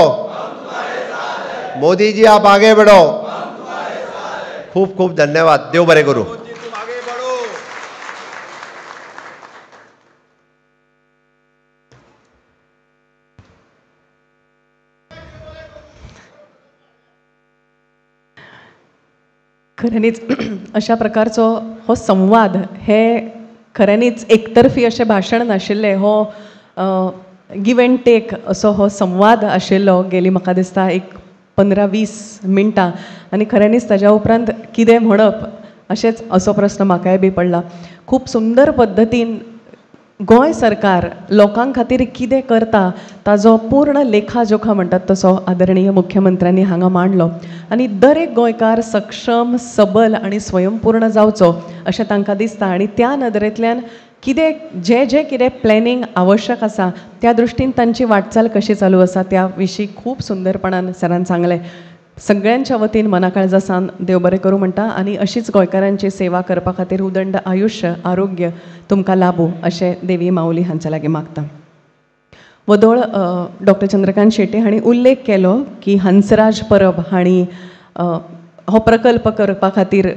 मोदी जी आप आगे बढ़ो. खूब खूब धन्यवाद. देव बरें करूं. खऱ्यांनीच अशा प्रकारचो हो संवाद हे खऱ्यांनीच एकतर्फी अशें भाशण नाशिल्लें. हो गिव एंड टेक असो हो संवाद आशिल्लो गेली म्हाका दिसता एक 15-20 मिनटां आनी खऱ्यांनीच ताज्या उपरांत कितें म्हणप अशेंच असो प्रस्न म्हाकाय बी पडला. खूब सुंदर पद्दतीन गोंय सरकार लोकां खातीर कितें करता ताजो पूर्ण लेखाजोखा म्हणटात तसो आदरणीय मुख्यमंत्र्यांनी हांगा मांडलो आनी दर एक गोंयकार सक्षम सबल आनी स्वयंपूर्ण जावचो अशें तांकां दिसता आनी त्या नदरेंतल्यान कितें जें कितें प्लॅनिंग आवश्यक आसा त्या दृश्टीन तांची वाटचाल कशी चालू आसा त्या विशीं खूब सुंदरपणान सरान सांगलें. सगळ्यांच्या वतीन मनाकाळजासान देव बरें करूं म्हणटा आनी अशीच गोंयकारांची सेवा करपा खातीर उदंड आयुश्य आरोग्य तुमकां लाभूं अशें देवी माऊली हांच्या लागीं मागता. वदोळ डॉक्टर चंद्रकांत शेटे हांणी उल्लेख केलो की हंसराज परब हांणी हो प्रकल्प करपा खातीर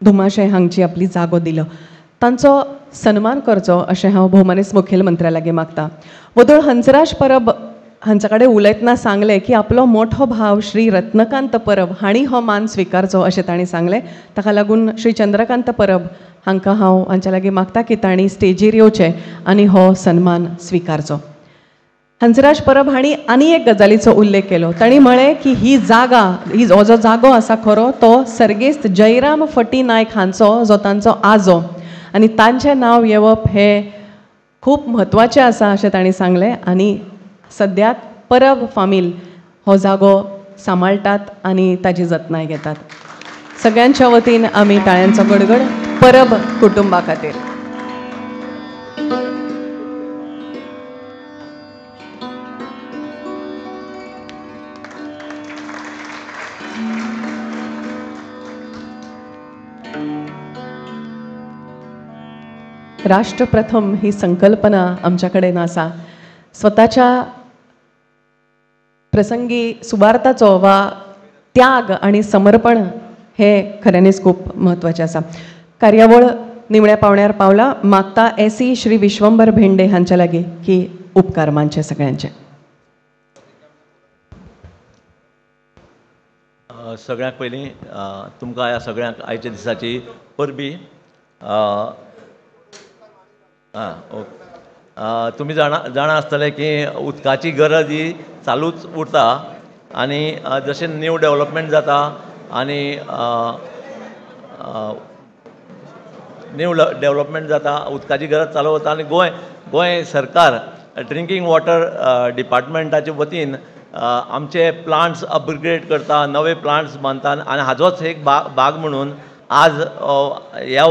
धुमाशय हांगची आपली जागो दिलो. तांचो सन्मान करचो अशें हांव भोवमानीस मुखेलमंत्र्या लागीं मागता. वदोळ हंसराज परब हांच्या कडेन उलयतना सांगलें की आपलो मोठो भाव श्री रत्नकांत परब हांणी हो मान स्विकारचो अशें तांणी सांगलें. ताका लागून श्री चंद्रकांत परब हांकां हांव हांच्या लागीं मागता की तांणी स्टेजीर येवचें आनी हो सन्मान स्विकारचो. हंसराज परब हांणी आनी एक गजालीचो उल्लेख केलो. तांणी म्हळें की ही जागा हो जो जागो आसा खरो तो सर्गेस्त जयराम फटी नायक हांचो जो तांचो आजो आनी तांचें नांव येवप हें खूब म्हत्वाचें आसा अशें तांणी सांगलें. आनी सद्याक परब फामील हो जागो सांबाळटात आनी ताजी जतनाय घेतात. सगळ्यांच्या वतीन आमी ताळ्यांचो गडगड परब कुटुंबा खातीर. राष्ट्र प्रथम ही संकल्पना आमच्या कडेन आसा. स्वताच्या प्रसंगी सुवार्थाचो वा त्याग आनी समर्पण हे खऱ्यांनीच खूब म्हत्वाचें आसा. कार्यावळ निमण्या पावण्यार पावला. मागता एसी श्री विश्वंभर भेंडे हांच्या लागीं की उपकार मानचे सगळ्यांचे. सगळ्यांक पयलीं तुमकां ह्या सगळ्यांक आयच्या दिसाची परबी. तुमी जाणा आसतले की उदकाची गरज ही चालूच उरता आनी जशें न्यू डेवलपमेंट जाता आनी न्यू डेवलपमेंट जाता उदकाची गरज चालू वता आनी गोंय सरकार ड्रिंकींग वॉटर डिपार्टमेंटाचे वतीन आमचे प्लांट्स अपग्रेड करता, नवे प्लांट्स बांदता आनी हाजोच एक भाग म्हणून आज ह्या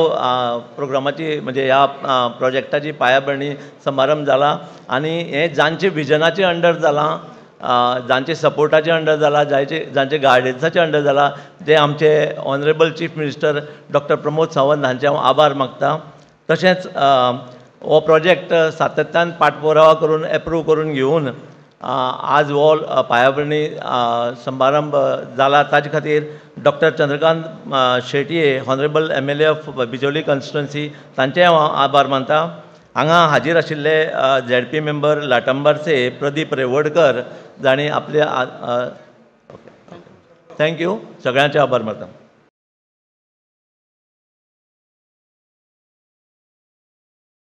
प्रोग्रामाची म्हणजे ह्या प्रोजेक्टाची पायाभरणी समारंभ जाला आनी हें जांचे विजनाचे अंडर जालां, जांचे सपोर्टाचे अंडर जाला, जांचे गायडन्साचे अंडर जाला ते आमचे honourable chief minister doctor Pramod Sawant हांचे हांव आभार मागता. तशेंच हो प्रोजेक्ट सातत्यान पाठपुरावा करून एप्रूव करून घेवन आज हो पायाभरणी समारंभ जाला ताजे खातीर doctor Chandrakant Shetye honourable MLA of Bicholim constituency तांचेय हांव आभार मानता. हांगा हाजीर आशिल्ले ZP मेंबर लाटंबरचे प्रदीप रेवडकर जाणी आपले थँक्यू सगळ्यांचे आभार मानता.